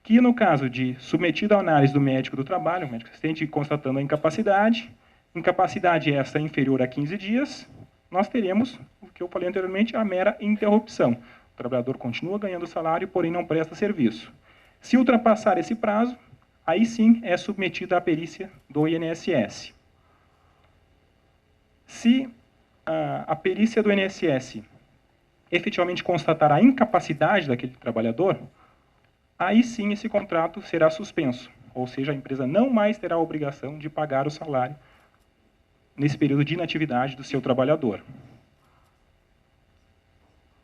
Que, no caso de submetido à análise do médico do trabalho, o médico assistente constatando a incapacidade essa inferior a 15 dias, nós teremos, o que eu falei anteriormente, a mera interrupção. O trabalhador continua ganhando salário, porém não presta serviço. Se ultrapassar esse prazo, aí sim é submetida à perícia do INSS. Se a perícia do INSS efetivamente constatar a incapacidade daquele trabalhador, aí sim esse contrato será suspenso, ou seja, a empresa não mais terá a obrigação de pagar o salário nesse período de inatividade do seu trabalhador.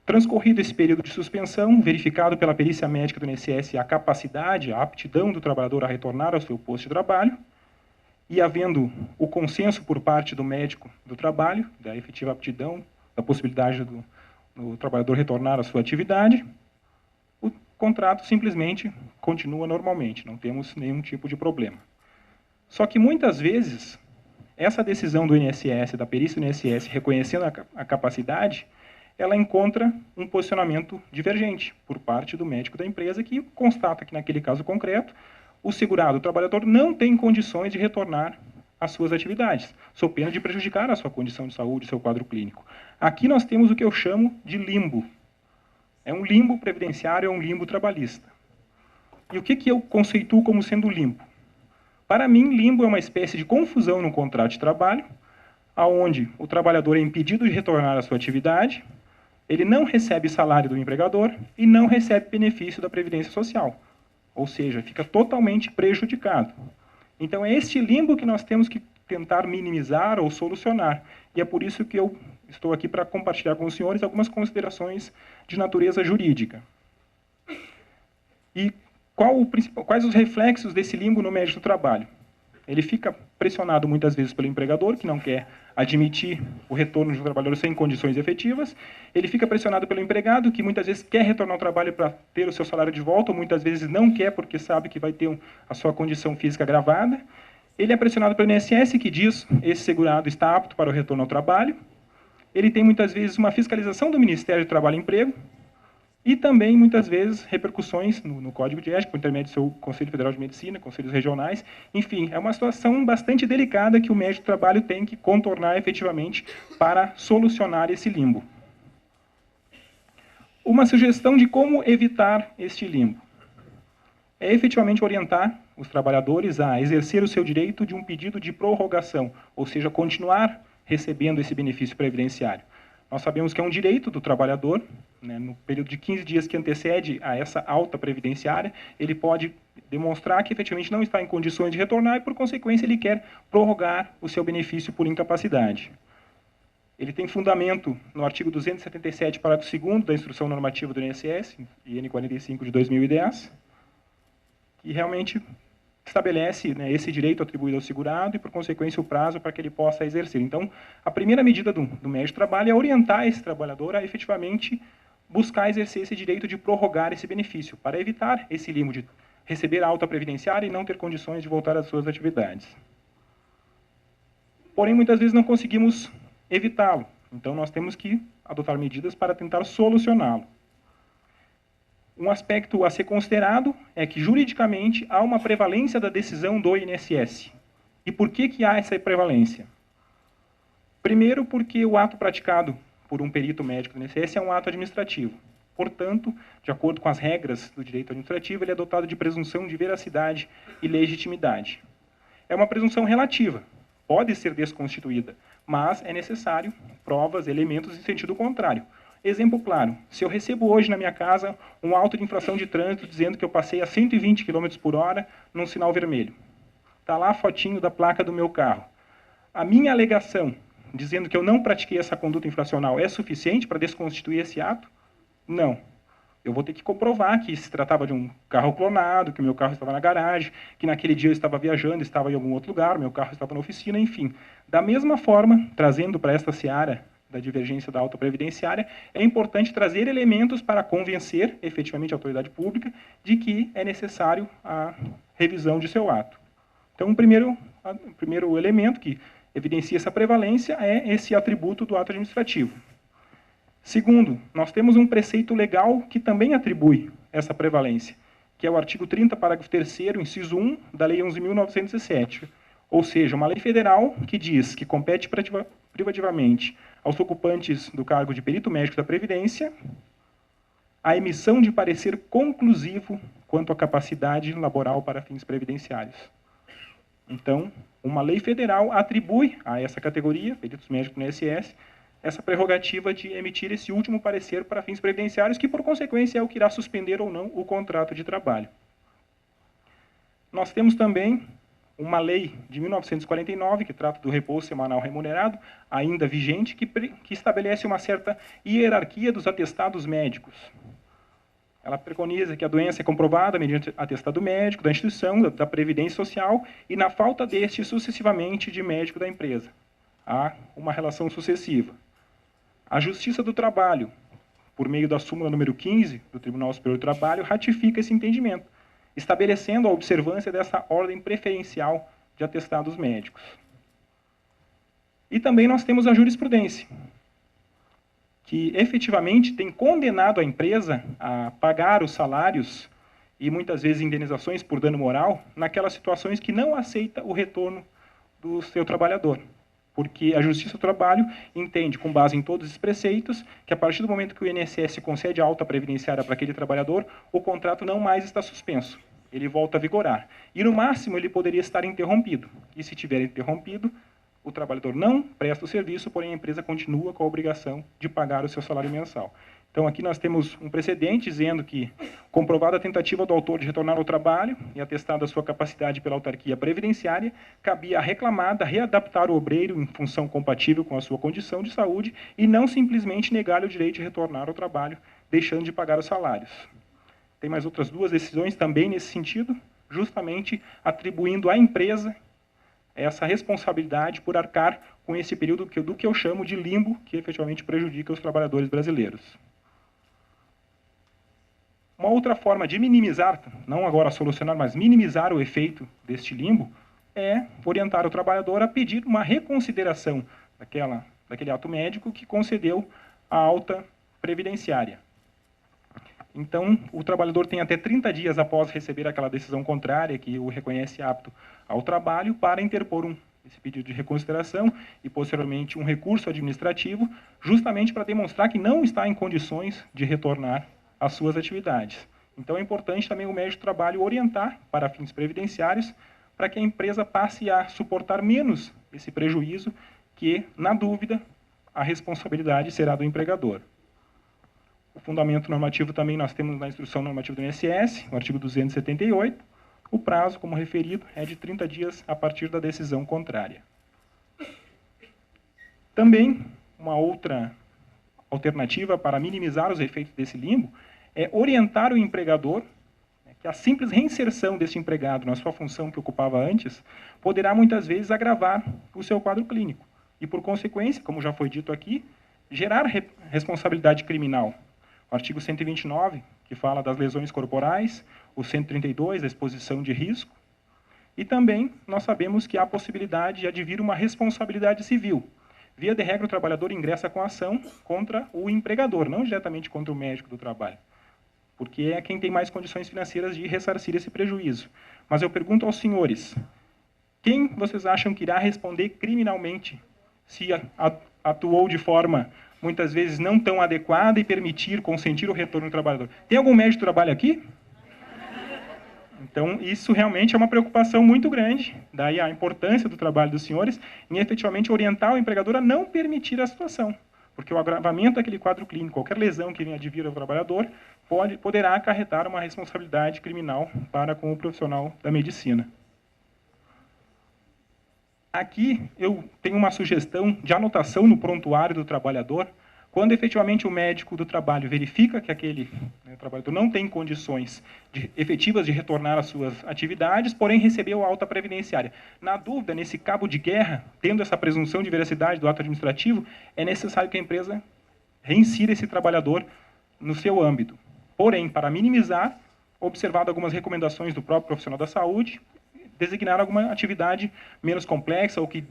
Transcorrido esse período de suspensão, verificado pela perícia médica do INSS a capacidade, a aptidão do trabalhador a retornar ao seu posto de trabalho, e havendo o consenso por parte do médico do trabalho, da efetiva aptidão, da possibilidade do trabalhador retornar à sua atividade, o contrato simplesmente continua normalmente, não temos nenhum tipo de problema. Só que muitas vezes, essa decisão do INSS, da perícia do INSS, reconhecendo a capacidade, ela encontra um posicionamento divergente por parte do médico da empresa, que constata que, naquele caso concreto, o segurado, o trabalhador, não tem condições de retornar às suas atividades, sob pena de prejudicar a sua condição de saúde, seu quadro clínico. Aqui nós temos o que eu chamo de limbo. É um limbo previdenciário, é um limbo trabalhista. E o que eu conceituo como sendo limbo? Para mim, limbo é uma espécie de confusão no contrato de trabalho, onde o trabalhador é impedido de retornar à sua atividade, ele não recebe salário do empregador e não recebe benefício da Previdência Social. Ou seja, fica totalmente prejudicado. Então, é este limbo que nós temos que tentar minimizar ou solucionar. E é por isso que eu estou aqui para compartilhar com os senhores algumas considerações de natureza jurídica. E quais os reflexos desse limbo no médico do trabalho? Ele fica pressionado muitas vezes pelo empregador, que não quer admitir o retorno do trabalhador sem condições efetivas. Ele fica pressionado pelo empregado, que muitas vezes quer retornar ao trabalho para ter o seu salário de volta, ou muitas vezes não quer porque sabe que vai ter a sua condição física agravada. Ele é pressionado pelo INSS, que diz que esse segurado está apto para o retorno ao trabalho. Ele tem muitas vezes uma fiscalização do Ministério do Trabalho e Emprego, e também, muitas vezes, repercussões no Código de Ética, por intermédio do seu Conselho Federal de Medicina, conselhos regionais. Enfim, é uma situação bastante delicada que o médico do trabalho tem que contornar efetivamente para solucionar esse limbo. Uma sugestão de como evitar este limbo é efetivamente orientar os trabalhadores a exercer o seu direito de um pedido de prorrogação, ou seja, continuar recebendo esse benefício previdenciário. Nós sabemos que é um direito do trabalhador, né, no período de 15 dias que antecede a essa alta previdenciária, ele pode demonstrar que efetivamente não está em condições de retornar e, por consequência, ele quer prorrogar o seu benefício por incapacidade. Ele tem fundamento no artigo 277, parágrafo 2º da Instrução Normativa do INSS, IN 45 de 2010, que realmente estabelece, né, esse direito atribuído ao segurado e, por consequência, o prazo para que ele possa exercer. Então, a primeira medida do médico de trabalho é orientar esse trabalhador a efetivamente buscar exercer esse direito de prorrogar esse benefício, para evitar esse limbo de receber a alta previdenciária e não ter condições de voltar às suas atividades. Porém, muitas vezes não conseguimos evitá-lo. Então, nós temos que adotar medidas para tentar solucioná-lo. Um aspecto a ser considerado é que, juridicamente, há uma prevalência da decisão do INSS. E por que há essa prevalência? Primeiro, porque o ato praticado por um perito médico do INSS é um ato administrativo. Portanto, de acordo com as regras do direito administrativo, ele é dotado de presunção de veracidade e legitimidade. É uma presunção relativa, pode ser desconstituída, mas é necessário provas, elementos em sentido contrário. Exemplo claro, se eu recebo hoje na minha casa um auto de infração de trânsito dizendo que eu passei a 120 km por hora num sinal vermelho. Está lá a fotinho da placa do meu carro. A minha alegação dizendo que eu não pratiquei essa conduta infracional é suficiente para desconstituir esse ato? Não. Eu vou ter que comprovar que se tratava de um carro clonado, que o meu carro estava na garagem, que naquele dia eu estava viajando, estava em algum outro lugar, meu carro estava na oficina, enfim. Da mesma forma, trazendo para esta seara da divergência da autoprevidenciária, é importante trazer elementos para convencer, efetivamente, a autoridade pública de que é necessário a revisão de seu ato. Então, o primeiro elemento que evidencia essa prevalência é esse atributo do ato administrativo. Segundo, nós temos um preceito legal que também atribui essa prevalência, que é o artigo 30, parágrafo 3º, inciso 1, da Lei 11.907. Ou seja, uma lei federal que diz que compete privativamente aos ocupantes do cargo de perito médico da Previdência a emissão de parecer conclusivo quanto à capacidade laboral para fins previdenciários. Então, uma lei federal atribui a essa categoria, peritos médicos no INSS, essa prerrogativa de emitir esse último parecer para fins previdenciários, que, por consequência, é o que irá suspender ou não o contrato de trabalho. Nós temos também uma lei de 1949, que trata do repouso semanal remunerado, ainda vigente, que estabelece uma certa hierarquia dos atestados médicos. Ela preconiza que a doença é comprovada mediante atestado médico da instituição, da Previdência Social, e, na falta deste, sucessivamente, de médico da empresa. Há uma relação sucessiva. A Justiça do Trabalho, por meio da súmula número 15 do Tribunal Superior do Trabalho, ratifica esse entendimento, estabelecendo a observância dessa ordem preferencial de atestados médicos. E também nós temos a jurisprudência, que efetivamente tem condenado a empresa a pagar os salários e muitas vezes indenizações por dano moral naquelas situações que não aceita o retorno do seu trabalhador. Porque a Justiça do Trabalho entende, com base em todos os preceitos, que a partir do momento que o INSS concede a alta previdenciária para aquele trabalhador, o contrato não mais está suspenso. Ele volta a vigorar. E, no máximo, ele poderia estar interrompido. E, se tiver interrompido, o trabalhador não presta o serviço, porém a empresa continua com a obrigação de pagar o seu salário mensal. Então, aqui nós temos um precedente dizendo que, comprovada a tentativa do autor de retornar ao trabalho e atestada a sua capacidade pela autarquia previdenciária, cabia à reclamada readaptar o obreiro em função compatível com a sua condição de saúde e não simplesmente negar-lhe o direito de retornar ao trabalho, deixando de pagar os salários. Tem mais outras duas decisões também nesse sentido, justamente atribuindo à empresa essa responsabilidade por arcar com esse período do que eu chamo de limbo, que efetivamente prejudica os trabalhadores brasileiros. Uma outra forma de minimizar, não agora solucionar, mas minimizar o efeito deste limbo, é orientar o trabalhador a pedir uma reconsideração daquele ato médico que concedeu a alta previdenciária. Então, o trabalhador tem até 30 dias após receber aquela decisão contrária que o reconhece apto ao trabalho para interpor esse pedido de reconsideração e, posteriormente, um recurso administrativo, justamente para demonstrar que não está em condições de retornar às suas atividades. Então, é importante também o médico do trabalho orientar para fins previdenciários para que a empresa passe a suportar menos esse prejuízo que, na dúvida, a responsabilidade será do empregador. O fundamento normativo também nós temos na Instrução Normativa do INSS, no artigo 278. O prazo, como referido, é de 30 dias a partir da decisão contrária. Também, uma outra alternativa para minimizar os efeitos desse limbo é orientar o empregador que a simples reinserção desse empregado na sua função que ocupava antes poderá, muitas vezes, agravar o seu quadro clínico e, por consequência, como já foi dito aqui, gerar responsabilidade criminal. O artigo 129, que fala das lesões corporais, o 132, da exposição de risco, e também nós sabemos que há a possibilidade de advir uma responsabilidade civil. Via de regra, o trabalhador ingressa com ação contra o empregador, não diretamente contra o médico do trabalho, porque é quem tem mais condições financeiras de ressarcir esse prejuízo. Mas eu pergunto aos senhores, quem vocês acham que irá responder criminalmente se atuou de forma muitas vezes não tão adequada e consentir o retorno do trabalhador? Tem algum médico de trabalho aqui? Então, isso realmente é uma preocupação muito grande, daí a importância do trabalho dos senhores em efetivamente orientar o empregador a não permitir a situação, porque o agravamento daquele quadro clínico, qualquer lesão que venha advir ao trabalhador, poderá acarretar uma responsabilidade criminal para com o profissional da medicina. Aqui eu tenho uma sugestão de anotação no prontuário do trabalhador, quando efetivamente o médico do trabalho verifica que aquele trabalhador não tem condições efetivas de retornar às suas atividades, porém recebeu alta previdenciária. Na dúvida, nesse cabo de guerra, tendo essa presunção de veracidade do ato administrativo, é necessário que a empresa reinsira esse trabalhador no seu âmbito. Porém, para minimizar, observado algumas recomendações do próprio profissional da saúde, designar alguma atividade menos complexa ou que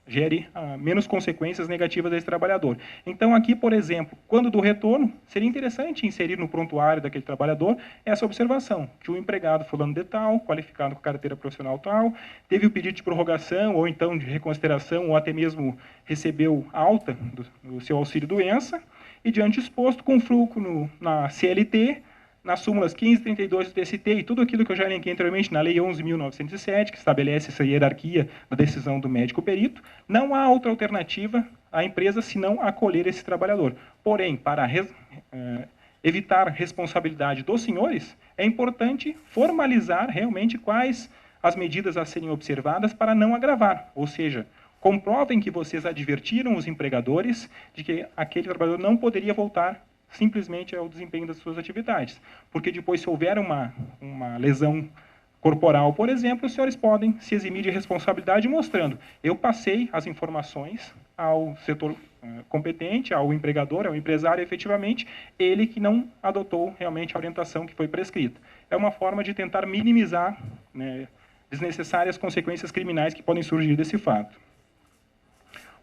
gere menos consequências negativas desse trabalhador. Então, aqui, por exemplo, quando do retorno, seria interessante inserir no prontuário daquele trabalhador essa observação, que o empregado fulano de tal, qualificado com carteira profissional tal, teve o pedido de prorrogação, ou então de reconsideração, ou até mesmo recebeu alta do seu auxílio-doença, e diante exposto, com fruto na CLT, nas súmulas 15 e 32 do TST e tudo aquilo que eu já elenquei anteriormente na Lei 11.907, que estabelece essa hierarquia da decisão do médico perito, não há outra alternativa à empresa senão acolher esse trabalhador. Porém, para evitar responsabilidade dos senhores, é importante formalizar realmente quais as medidas a serem observadas para não agravar, ou seja, comprovem que vocês advertiram os empregadores de que aquele trabalhador não poderia voltar simplesmente ao desempenho das suas atividades. Porque depois, se houver uma lesão corporal, por exemplo, os senhores podem se eximir de responsabilidade mostrando: eu passei as informações ao setor competente, ao empregador, ao empresário, efetivamente, ele que não adotou realmente a orientação que foi prescrita. É uma forma de tentar minimizar, né, desnecessárias consequências criminais que podem surgir desse fato.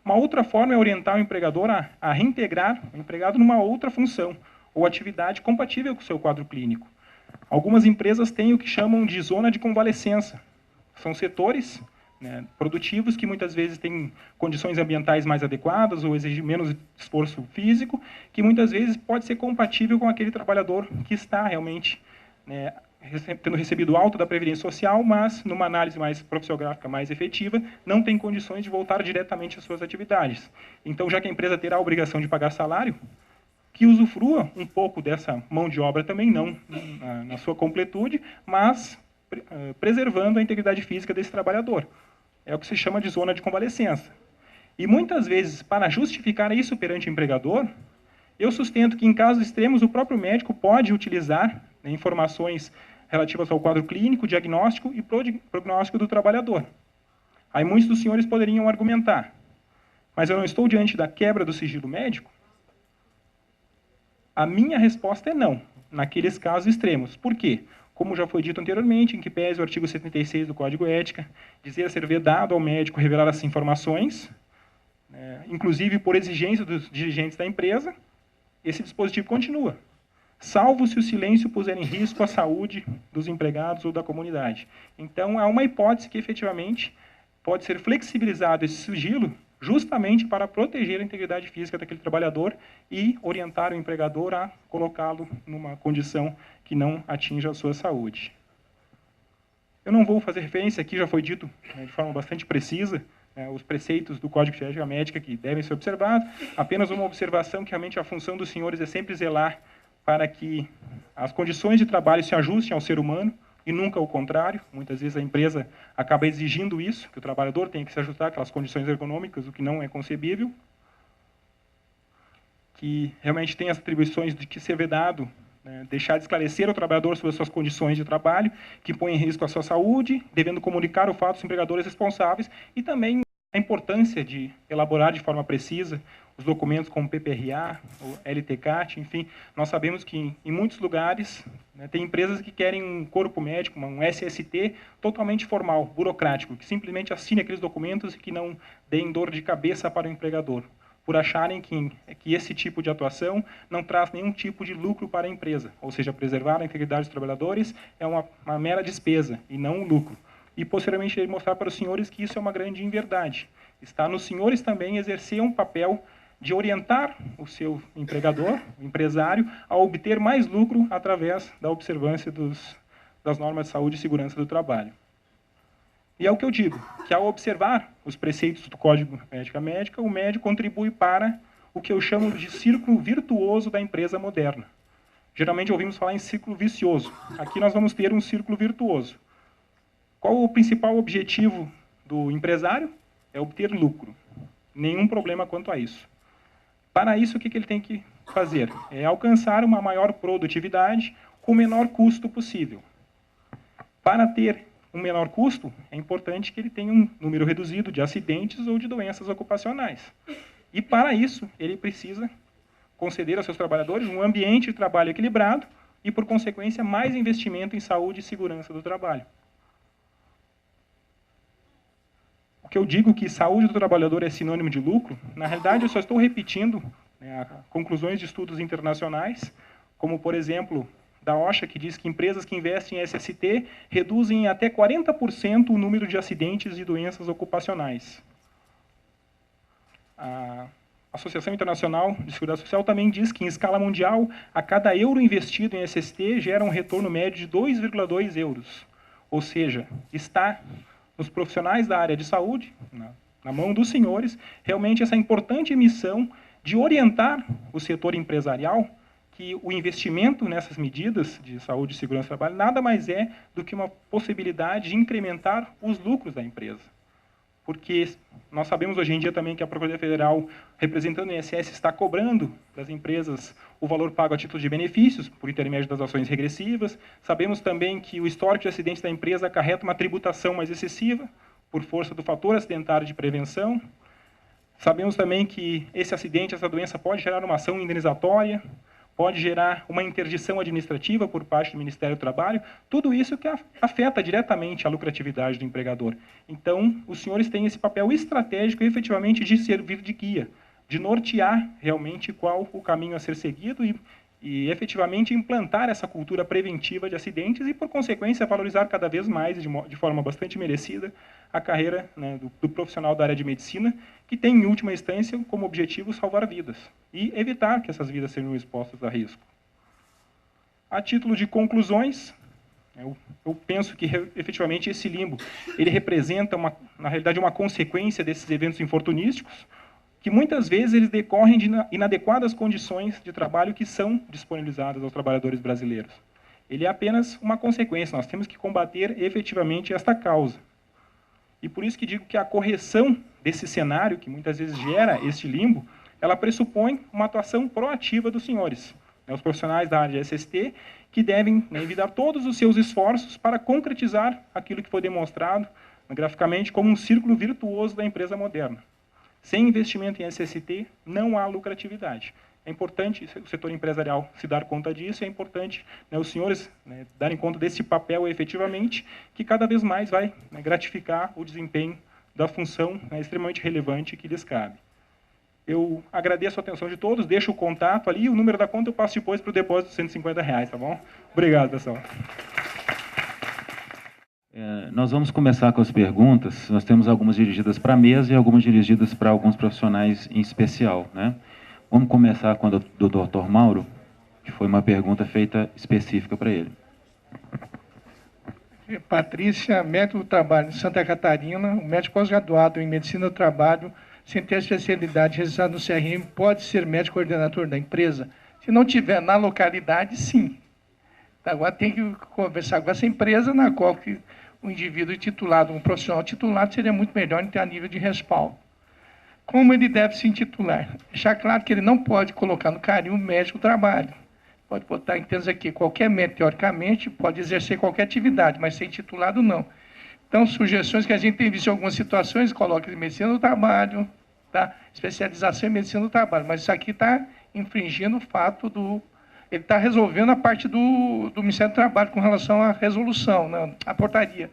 Uma outra forma é orientar o empregador a reintegrar o empregado numa outra função ou atividade compatível com o seu quadro clínico. Algumas empresas têm o que chamam de zona de convalescença. São setores, né, produtivos que muitas vezes têm condições ambientais mais adequadas ou exigem menos esforço físico, que muitas vezes pode ser compatível com aquele trabalhador que está realmente, né, tendo recebido alta da Previdência Social, mas, numa análise mais profissiográfica, mais efetiva, não tem condições de voltar diretamente às suas atividades. Então, já que a empresa terá a obrigação de pagar salário, que usufrua um pouco dessa mão de obra também, não na sua completude, mas preservando a integridade física desse trabalhador. É o que se chama de zona de convalescença. E, muitas vezes, para justificar isso perante o empregador, eu sustento que, em casos extremos, o próprio médico pode utilizar, né, informações relativas ao quadro clínico, diagnóstico e prognóstico do trabalhador. Aí muitos dos senhores poderiam argumentar: mas eu não estou diante da quebra do sigilo médico? A minha resposta é não, naqueles casos extremos. Por quê? Como já foi dito anteriormente, em que pese o artigo 76 do Código Ética, dizer ser vedado ao médico revelar essas informações, inclusive por exigência dos dirigentes da empresa, esse dispositivo continua, salvo se o silêncio puser em risco a saúde dos empregados ou da comunidade. Então, há uma hipótese que, efetivamente, pode ser flexibilizado esse sigilo justamente para proteger a integridade física daquele trabalhador e orientar o empregador a colocá-lo numa condição que não atinja a sua saúde. Eu não vou fazer referência aqui, já foi dito, né, de forma bastante precisa, os preceitos do Código de Ética Médica que devem ser observados. Apenas uma observação que realmente a função dos senhores é sempre zelar para que as condições de trabalho se ajustem ao ser humano e nunca o contrário. Muitas vezes a empresa acaba exigindo isso, que o trabalhador tenha que se ajustar àquelas condições ergonômicas, o que não é concebível. Que realmente tem as atribuições de que ser vedado, deixar de esclarecer ao trabalhador sobre as suas condições de trabalho, que põe em risco a sua saúde, devendo comunicar o fato aos empregadores responsáveis, e também a importância de elaborar de forma precisa os documentos como PPRA, o LTCAT, enfim. Nós sabemos que em muitos lugares, né, tem empresas que querem um corpo médico, um SST totalmente formal, burocrático, que simplesmente assine aqueles documentos e que não deem dor de cabeça para o empregador, por acharem que esse tipo de atuação não traz nenhum tipo de lucro para a empresa, ou seja, preservar a integridade dos trabalhadores é uma mera despesa e não um lucro. E, posteriormente, ele mostrar para os senhores que isso é uma grande inverdade. Está nos senhores também exercer um papel de orientar o seu empregador, o empresário, a obter mais lucro através da observância das normas de saúde e segurança do trabalho. E é o que eu digo, que ao observar os preceitos do Código de Ética Médica, o médico contribui para o que eu chamo de círculo virtuoso da empresa moderna. Geralmente ouvimos falar em círculo vicioso. Aqui nós vamos ter um círculo virtuoso. Qual o principal objetivo do empresário? é obter lucro. Nenhum problema quanto a isso. Para isso, o que ele tem que fazer? É alcançar uma maior produtividade com o menor custo possível. Para ter um menor custo, é importante que ele tenha um número reduzido de acidentes ou de doenças ocupacionais. E, para isso, ele precisa conceder aos seus trabalhadores um ambiente de trabalho equilibrado e, por consequência, mais investimento em saúde e segurança do trabalho. O que eu digo que saúde do trabalhador é sinônimo de lucro, na realidade eu só estou repetindo, né, conclusões de estudos internacionais, como, por exemplo, da OSHA, que diz que empresas que investem em SST reduzem em até 40% o número de acidentes e doenças ocupacionais. A Associação Internacional de Seguridade Social também diz que, em escala mundial, a cada euro investido em SST gera um retorno médio de 2,2 euros. Ou seja, está nos profissionais da área de saúde, na mão dos senhores, realmente essa importante missão de orientar o setor empresarial que o investimento nessas medidas de saúde e segurança do trabalho nada mais é do que uma possibilidade de incrementar os lucros da empresa. Porque nós sabemos hoje em dia também que a Procuradoria Federal, representando o INSS, está cobrando das empresas o valor pago a título de benefícios, por intermédio das ações regressivas. Sabemos também que o histórico de acidentes da empresa acarreta uma tributação mais excessiva, por força do fator acidentário de prevenção. Sabemos também que esse acidente, essa doença, pode gerar uma ação indenizatória, pode gerar uma interdição administrativa por parte do Ministério do Trabalho, tudo isso que afeta diretamente a lucratividade do empregador. Então, os senhores têm esse papel estratégico, efetivamente, de servir de guia, de nortear realmente qual o caminho a ser seguido e efetivamente implantar essa cultura preventiva de acidentes e, por consequência, valorizar cada vez mais, de forma bastante merecida, a carreira, né, do profissional da área de medicina, que tem, em última instância, como objetivo salvar vidas e evitar que essas vidas sejam expostas a risco. A título de conclusões, eu penso que, efetivamente, esse limbo ele representa, na realidade, uma consequência desses eventos infortunísticos, que muitas vezes eles decorrem de inadequadas condições de trabalho que são disponibilizadas aos trabalhadores brasileiros. Ele é apenas uma consequência, nós temos que combater efetivamente esta causa. E por isso que digo que a correção desse cenário, que muitas vezes gera este limbo, ela pressupõe uma atuação proativa dos senhores, né, os profissionais da área de SST, que devem, né, envidar todos os seus esforços para concretizar aquilo que foi demonstrado, né, graficamente como um círculo virtuoso da empresa moderna. Sem investimento em SST, não há lucratividade. É importante o setor empresarial se dar conta disso, é importante, né, os senhores, né, darem conta desse papel efetivamente, que cada vez mais vai, né, gratificar o desempenho da função, né, extremamente relevante que lhes cabe. Eu agradeço a atenção de todos, deixo o contato ali, o número da conta eu passo depois para o depósito de R$150, tá bom? Obrigado, pessoal. Nós vamos começar com as perguntas. Nós temos algumas dirigidas para a mesa e algumas dirigidas para alguns profissionais em especial, né? Vamos começar com o do Dr. Mauro, que foi uma pergunta feita específica para ele. Patrícia, médico do trabalho de Santa Catarina, médico pós-graduado em medicina do trabalho, sem ter especialidade registrada no CRM, pode ser médico coordenador da empresa? Se não tiver na localidade, sim. Agora tem que conversar com essa empresa na qual o indivíduo titulado, um profissional titulado, seria muito melhor em ter a nível de respaldo. Como ele deve se intitular? Deixar claro que ele não pode colocar no carinho médico do trabalho. Pode botar em termos aqui, qualquer médico, teoricamente, pode exercer qualquer atividade, mas ser titulado, não. Então, sugestões que a gente tem visto em algumas situações, coloca em medicina do trabalho, tá? Especialização em medicina do trabalho, mas isso aqui está infringindo o fato do... Ele está resolvendo a parte do Ministério do Trabalho com relação à resolução, né, à portaria.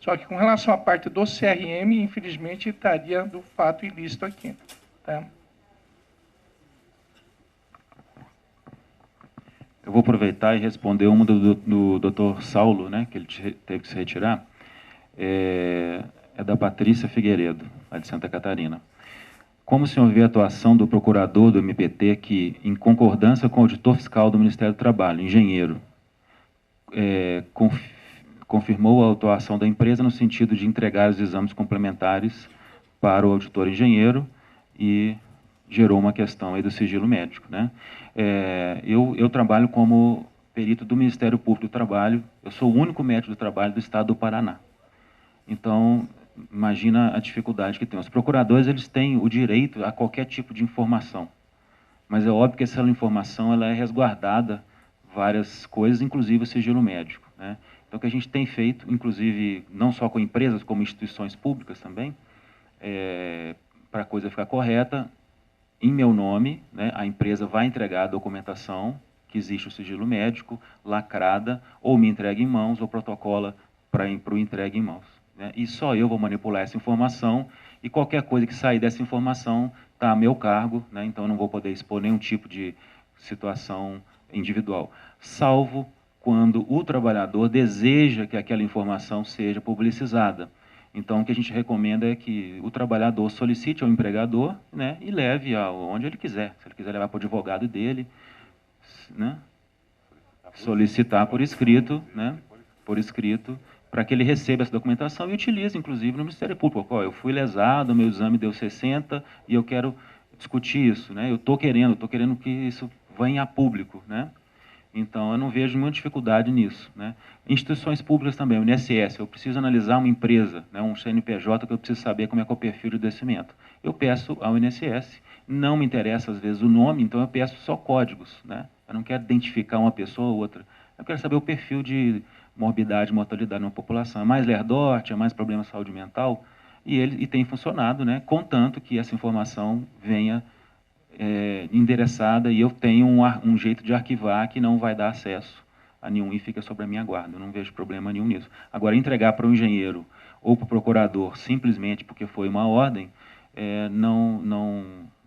Só que com relação à parte do CRM, infelizmente, estaria do fato ilícito aqui. Tá? Eu vou aproveitar e responder uma do Dr. Saulo, né, que ele teve que se retirar. É da Patrícia Figueiredo, lá de Santa Catarina. Como o senhor vê a atuação do procurador do MPT que, em concordância com o auditor fiscal do Ministério do Trabalho, engenheiro, confirmou a atuação da empresa no sentido de entregar os exames complementares para o auditor engenheiro e gerou uma questão aí do sigilo médico, né? Eu trabalho como perito do Ministério Público do Trabalho, eu sou o único médico do trabalho do Estado do Paraná. Então, imagina a dificuldade que tem. Os procuradores, eles têm o direito a qualquer tipo de informação, mas é óbvio que essa informação ela é resguardada, várias coisas, inclusive o sigilo médico, né? Então, o que a gente tem feito, inclusive, não só com empresas, como instituições públicas também, para a coisa ficar correta, em meu nome, né, a empresa vai entregar a documentação, que existe o sigilo médico, lacrada, ou me entrega em mãos, ou protocola para o entregue em mãos, né? E só eu vou manipular essa informação, e qualquer coisa que sair dessa informação está a meu cargo, né? Então eu não vou poder expor nenhum tipo de situação individual, salvo quando o trabalhador deseja que aquela informação seja publicizada. Então, o que a gente recomenda é que o trabalhador solicite ao empregador, né, e leve aonde ele quiser. Se ele quiser levar para o advogado dele, né, solicitar por escrito, né, para que ele receba essa documentação e utilize, inclusive, no Ministério Público. Eu fui lesado, meu exame deu 60 e eu quero discutir isso, né? Eu estou querendo que isso venha a público, né? Então, eu não vejo muita dificuldade nisso, né? Instituições públicas também, o INSS, eu preciso analisar uma empresa, né, um CNPJ, que eu preciso saber como é que é o perfil de descimento. Eu peço ao INSS, não me interessa às vezes o nome, então eu peço só códigos, né? Eu não quero identificar uma pessoa ou outra, eu quero saber o perfil de morbidade e mortalidade na população. É mais lerdorte, é mais problema de saúde mental, e tem funcionado, né, contanto que essa informação venha endereçada e eu tenho um jeito de arquivar que não vai dar acesso a nenhum e fica sobre a minha guarda. Eu não vejo problema nenhum nisso. Agora, entregar para o engenheiro ou para o procurador simplesmente porque foi uma ordem,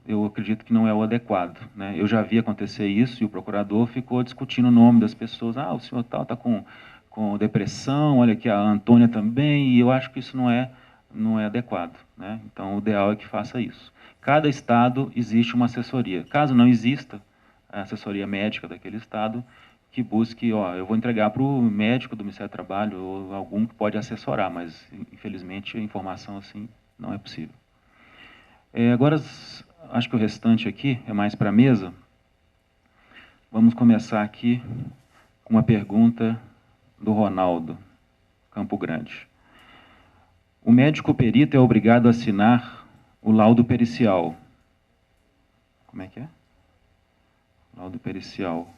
eu acredito que não é o adequado, né? Eu já vi acontecer isso e o procurador ficou discutindo o nome das pessoas. O senhor tal está com depressão, olha aqui a Antônia também, e eu acho que isso não é adequado, né? Então, o ideal é que faça isso. Cada estado existe uma assessoria. Caso não exista a assessoria médica daquele estado, que busque, eu vou entregar para o médico do Ministério do Trabalho ou algum que pode assessorar, mas, infelizmente, a informação assim não é possível. Agora, acho que o restante aqui é mais para a mesa. Vamos começar aqui com uma pergunta do Ronaldo, Campo Grande. O médico perito é obrigado a assinar o laudo pericial. Como é que é? Laudo pericial.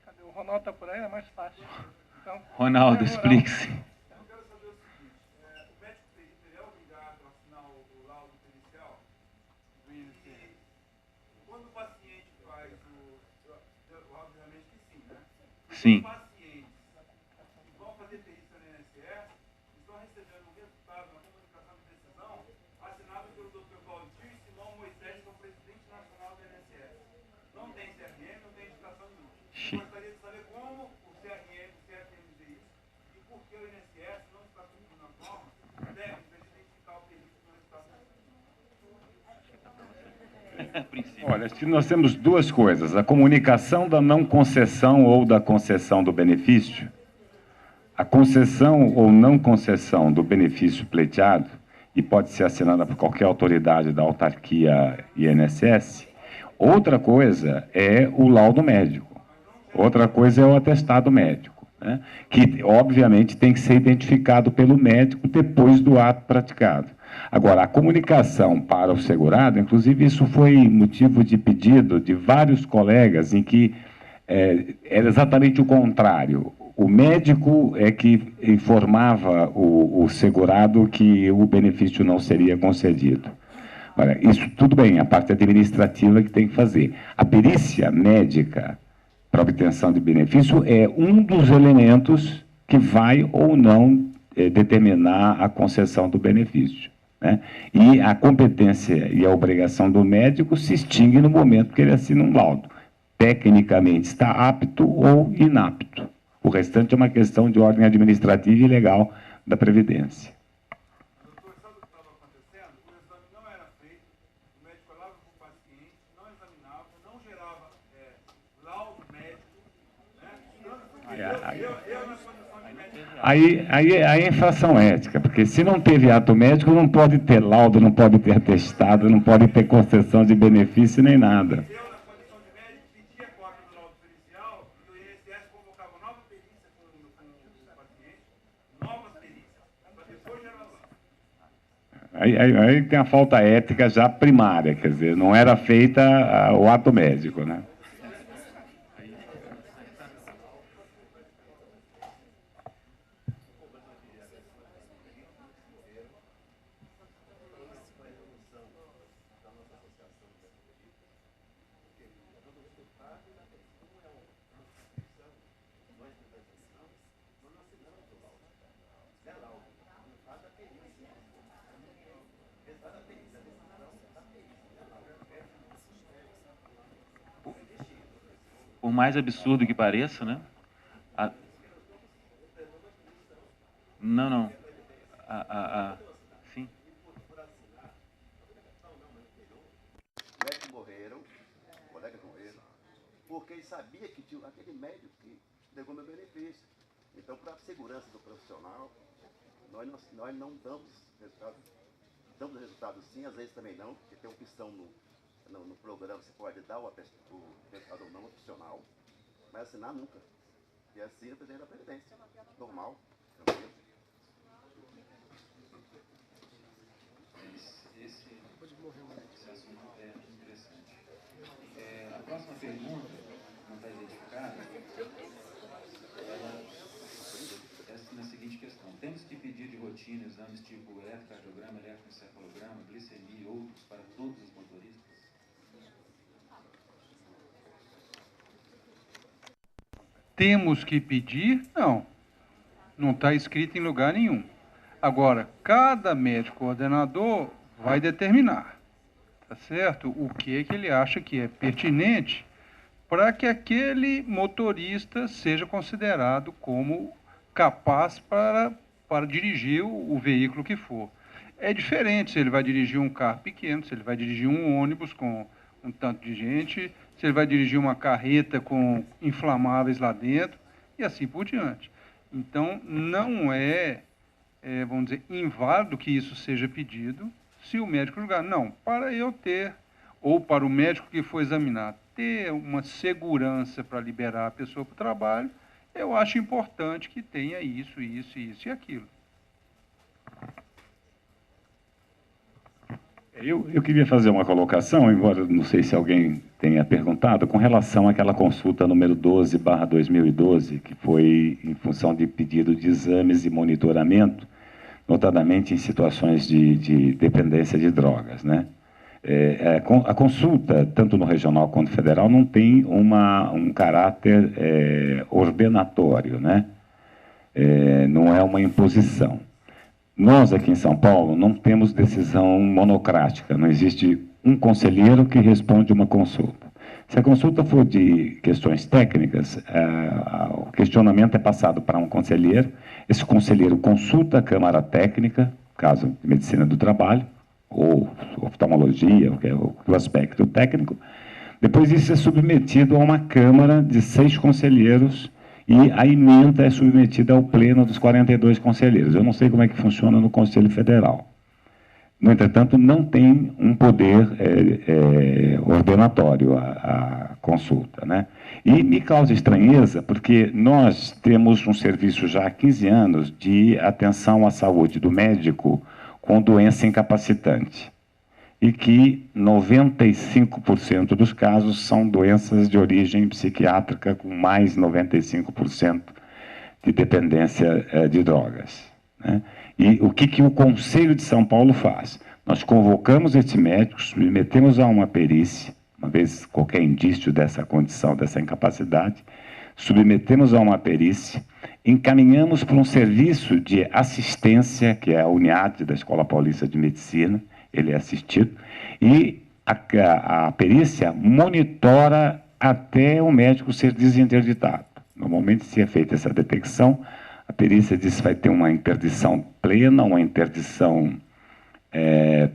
Cadê? O Ronaldo está por aí, é mais fácil. Então, Ronaldo, explique-se. Eu quero saber o seguinte, o médico perito é obrigado a assinar o laudo pericial? E quando o paciente faz obviamente que sim, né? Sim. Os pacientes que vão fazer perícia no INSS estão recebendo um resultado, uma comunicação de decisão assinado pelo Dr. Valdir Simão Moisés, que é o presidente nacional do INSS. Não tem CRM, não tem indicação nenhuma. Gostaria de saber como o CRM vê isso e por que o INSS não está cumprindo a norma técnica de identificar o perito que não está cumprindo. Olha, nós temos duas coisas: a comunicação da não concessão ou da concessão do benefício. A concessão ou não concessão do benefício pleiteado, e pode ser assinada por qualquer autoridade da autarquia INSS. Outra coisa é o laudo médico. Outra coisa é o atestado médico, né? Que, obviamente, tem que ser identificado pelo médico depois do ato praticado. Agora, a comunicação para o segurado, inclusive isso foi motivo de pedido de vários colegas, em que era exatamente o contrário. O médico é que informava o segurado que o benefício não seria concedido. Olha, isso tudo bem, a parte administrativa que tem que fazer. A perícia médica para obtenção de benefício é um dos elementos que vai ou não determinar a concessão do benefício, né? E a competência e a obrigação do médico se extingue no momento que ele assina um laudo. Tecnicamente está apto ou inapto. O restante é uma questão de ordem administrativa e legal da Previdência. Doutor, sabe o que estava acontecendo? O exame não era feito, o médico olhava para o paciente, não examinava, não gerava laudo médico, né? Eu na condição de médico... Aí é infração ética, porque se não teve ato médico, não pode ter laudo, não pode ter atestado, não pode ter concessão de benefício nem nada. Eu, na condição de médico, pedia cópia do laudo pericial e o INSS convocava nova perícia com o paciente, novas perícias, para Aí tem a falta ética já primária, quer dizer, não era feita o ato médico, né? Por mais absurdo que pareça, né? Não. Sim. Médicos morreram, colegas morreram, porque ele sabia que tinha aquele médico que negou meu benefício. Então, para a segurança do profissional, nós não damos resultado. Damos resultado sim, às vezes também não, porque tem opção no programa, você pode dar o resultado ou não profissional, mas assinar nunca. E assim é presidente da Previdência. Normal, tranquilo. Esse assunto é interessante. A próxima pergunta, não está identificada, é na seguinte questão. Temos que pedir de rotina exames tipo eletrocardiograma, eletroencefalograma, glicemia e outros para todos os motoristas? Temos que pedir? Não. Não está escrito em lugar nenhum. Agora, cada médico ordenador vai determinar, tá certo? O que é que ele acha que é pertinente para que aquele motorista seja considerado como capaz para dirigir o veículo que for. É diferente se ele vai dirigir um carro pequeno, se ele vai dirigir um ônibus com um tanto de gente, se ele vai dirigir uma carreta com inflamáveis lá dentro, e assim por diante. Então, não vamos dizer, inválido que isso seja pedido, se o médico julgar, não, para eu ter, ou para o médico que for examinar, ter uma segurança para liberar a pessoa para o trabalho, eu acho importante que tenha isso e aquilo. Eu queria fazer uma colocação, embora não sei se alguém tenha perguntado, com relação àquela consulta número 12/2012, que foi em função de pedido de exames e monitoramento, notadamente em situações de dependência de drogas, né? A consulta, tanto no regional quanto no federal, não tem um caráter ordenatório, né? Não é uma imposição. Nós, aqui em São Paulo, não temos decisão monocrática, não existe um conselheiro que responde uma consulta. Se a consulta for de questões técnicas, o questionamento é passado para um conselheiro, esse conselheiro consulta a Câmara Técnica, caso de Medicina do Trabalho, ou oftalmologia, o aspecto técnico, depois isso é submetido a uma Câmara de 6 conselheiros, e a emenda é submetida ao pleno dos 42 conselheiros. Eu não sei como é que funciona no Conselho Federal. No entretanto, não tem um poder ordenatório a consulta, né? E me causa estranheza, porque nós temos um serviço já há 15 anos de atenção à saúde do médico com doença incapacitante. E que 95% dos casos são doenças de origem psiquiátrica, com mais 95% de dependência de drogas, né? E o que o Conselho de São Paulo faz? Nós convocamos esses médicos, submetemos a uma perícia, uma vez qualquer indício dessa condição, dessa incapacidade, submetemos a uma perícia, encaminhamos para um serviço de assistência, que é a UNIAD da Escola Paulista de Medicina, ele é assistido, e a perícia monitora até o médico ser desinterditado. Normalmente, se é feita essa detecção, a perícia diz que vai ter uma interdição plena, uma interdição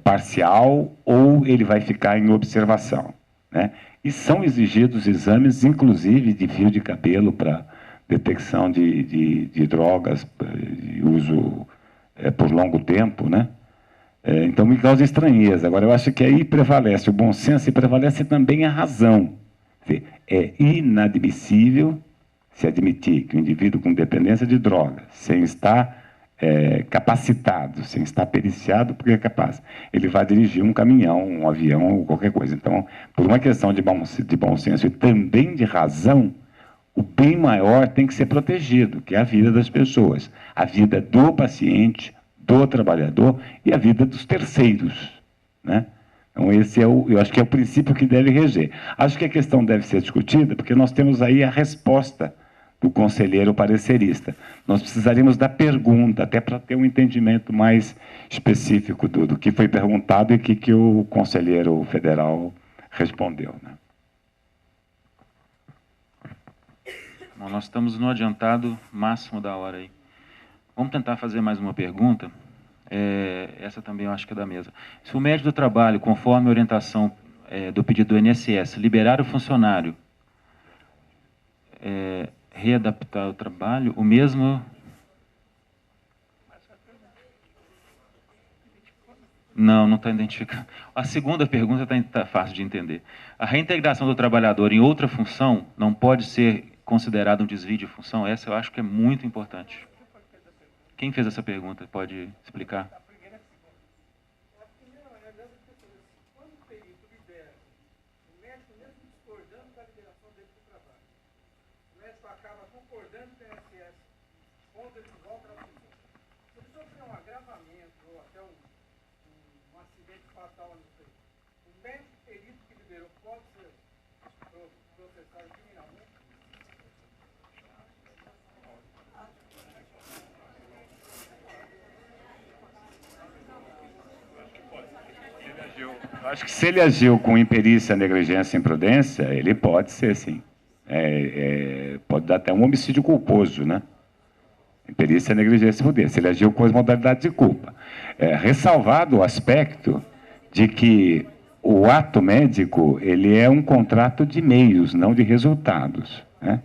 parcial, ou ele vai ficar em observação, né? E são exigidos exames, inclusive, de fio de cabelo para detecção de drogas, de uso por longo tempo, né? Então, me causa estranheza. Agora, eu acho que aí prevalece o bom senso e prevalece também a razão. Quer dizer, é inadmissível se admitir que o indivíduo com dependência de drogas, sem estar capacitado, sem estar periciado, porque é capaz. Ele vai dirigir um caminhão, um avião, ou qualquer coisa. Então, por uma questão de bom senso e também de razão, o bem maior tem que ser protegido, que é a vida das pessoas, a vida do paciente, do trabalhador e a vida dos terceiros, né? Então, esse eu acho que é o princípio que deve reger. Acho que a questão deve ser discutida, porque nós temos aí a resposta do conselheiro parecerista. Nós precisaríamos da pergunta, até para ter um entendimento mais específico do que foi perguntado e que o conselheiro federal respondeu, né? Bom, nós estamos no adiantado máximo da hora aí. Vamos tentar fazer mais uma pergunta. Essa também eu acho que é da mesa. Se o médico do trabalho, conforme a orientação do pedido do INSS, liberar o funcionário, readaptar o trabalho, o mesmo... Não está identificando. A segunda pergunta está fácil de entender. A reintegração do trabalhador em outra função não pode ser considerada um desvio de função? Essa eu acho que é muito importante. Quem fez essa pergunta pode explicar? Quando o perito libera, o médico mesmo discordando da liberação dele do trabalho, o médico acaba concordando com o INSS, quando ele volta à função. Se ele sofrer um agravamento ou até um acidente fatal, não sei, o médico perito que liberou pode ser processado criminalmente? Eu acho que se ele agiu com imperícia, negligência e imprudência, ele pode ser, sim. Pode dar até um homicídio culposo, né? Imperícia, negligência e imprudência. Ele agiu com as modalidades de culpa. Ressalvado o aspecto de que o ato médico ele é um contrato de meios, não de resultados, né?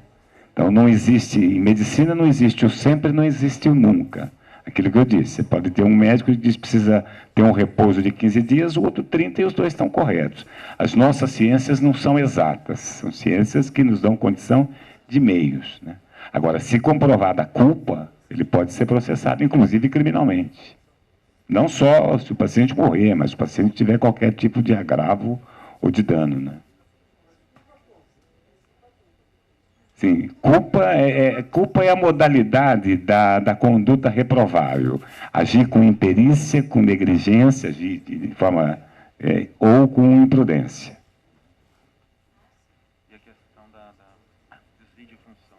Então, não existe, em medicina não existe o sempre, não existe o nunca. Aquilo que eu disse, você pode ter um médico que diz que precisa ter um repouso de 15 dias, o outro 30 e os dois estão corretos. As nossas ciências não são exatas, são ciências que nos dão condição de meios, né? Agora, se comprovada a culpa, ele pode ser processado, inclusive criminalmente. Não só se o paciente morrer, mas se o paciente tiver qualquer tipo de agravo ou de dano, né? Sim, culpa é a modalidade da conduta reprovável. Agir com imperícia, com negligência, agir de forma... ou com imprudência. E a questão da desvio de função?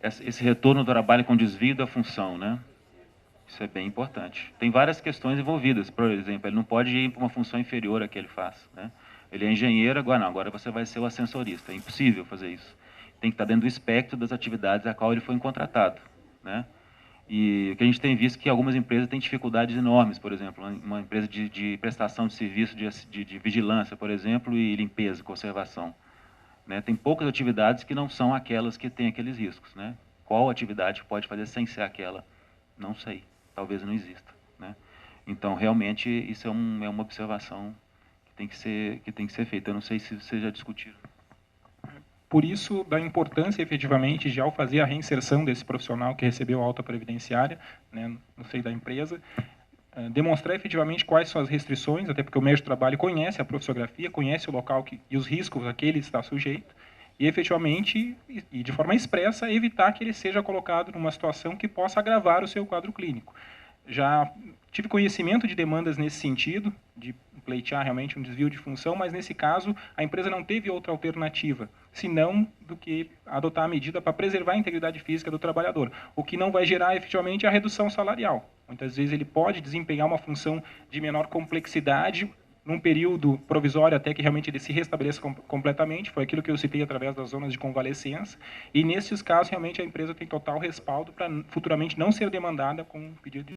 Esse retorno do trabalho com desvio da função, né? Isso é bem importante. Tem várias questões envolvidas. Por exemplo, ele não pode ir para uma função inferior à que ele faz, né? Ele é engenheiro, agora você vai ser o ascensorista. É impossível fazer isso. Tem que estar dentro do espectro das atividades a qual ele foi contratado, né? E o que a gente tem visto é que algumas empresas têm dificuldades enormes, por exemplo, uma empresa de prestação de serviço de vigilância, por exemplo, e limpeza, conservação, né? Tem poucas atividades que não são aquelas que têm aqueles riscos, né? Qual atividade pode fazer sem ser aquela? Não sei, talvez não exista, né? Então, realmente, isso é uma observação que tem que ser feita. Eu não sei se vocês já discutiram. Por isso, da importância, efetivamente, de, ao fazer a reinserção desse profissional que recebeu a alta previdenciária, né, no seio da empresa, demonstrar efetivamente quais são as restrições, até porque o médico do trabalho conhece a profissiografia, conhece o local e os riscos a que ele está sujeito, e efetivamente, e de forma expressa, evitar que ele seja colocado numa situação que possa agravar o seu quadro clínico. Já tive conhecimento de demandas nesse sentido, de pleitear realmente um desvio de função, mas nesse caso a empresa não teve outra alternativa, senão do que adotar a medida para preservar a integridade física do trabalhador, o que não vai gerar efetivamente a redução salarial. Muitas vezes ele pode desempenhar uma função de menor complexidade num período provisório até que realmente ele se restabeleça completamente, foi aquilo que eu citei através das zonas de convalescença, e nesses casos realmente a empresa tem total respaldo para futuramente não ser demandada com um pedido de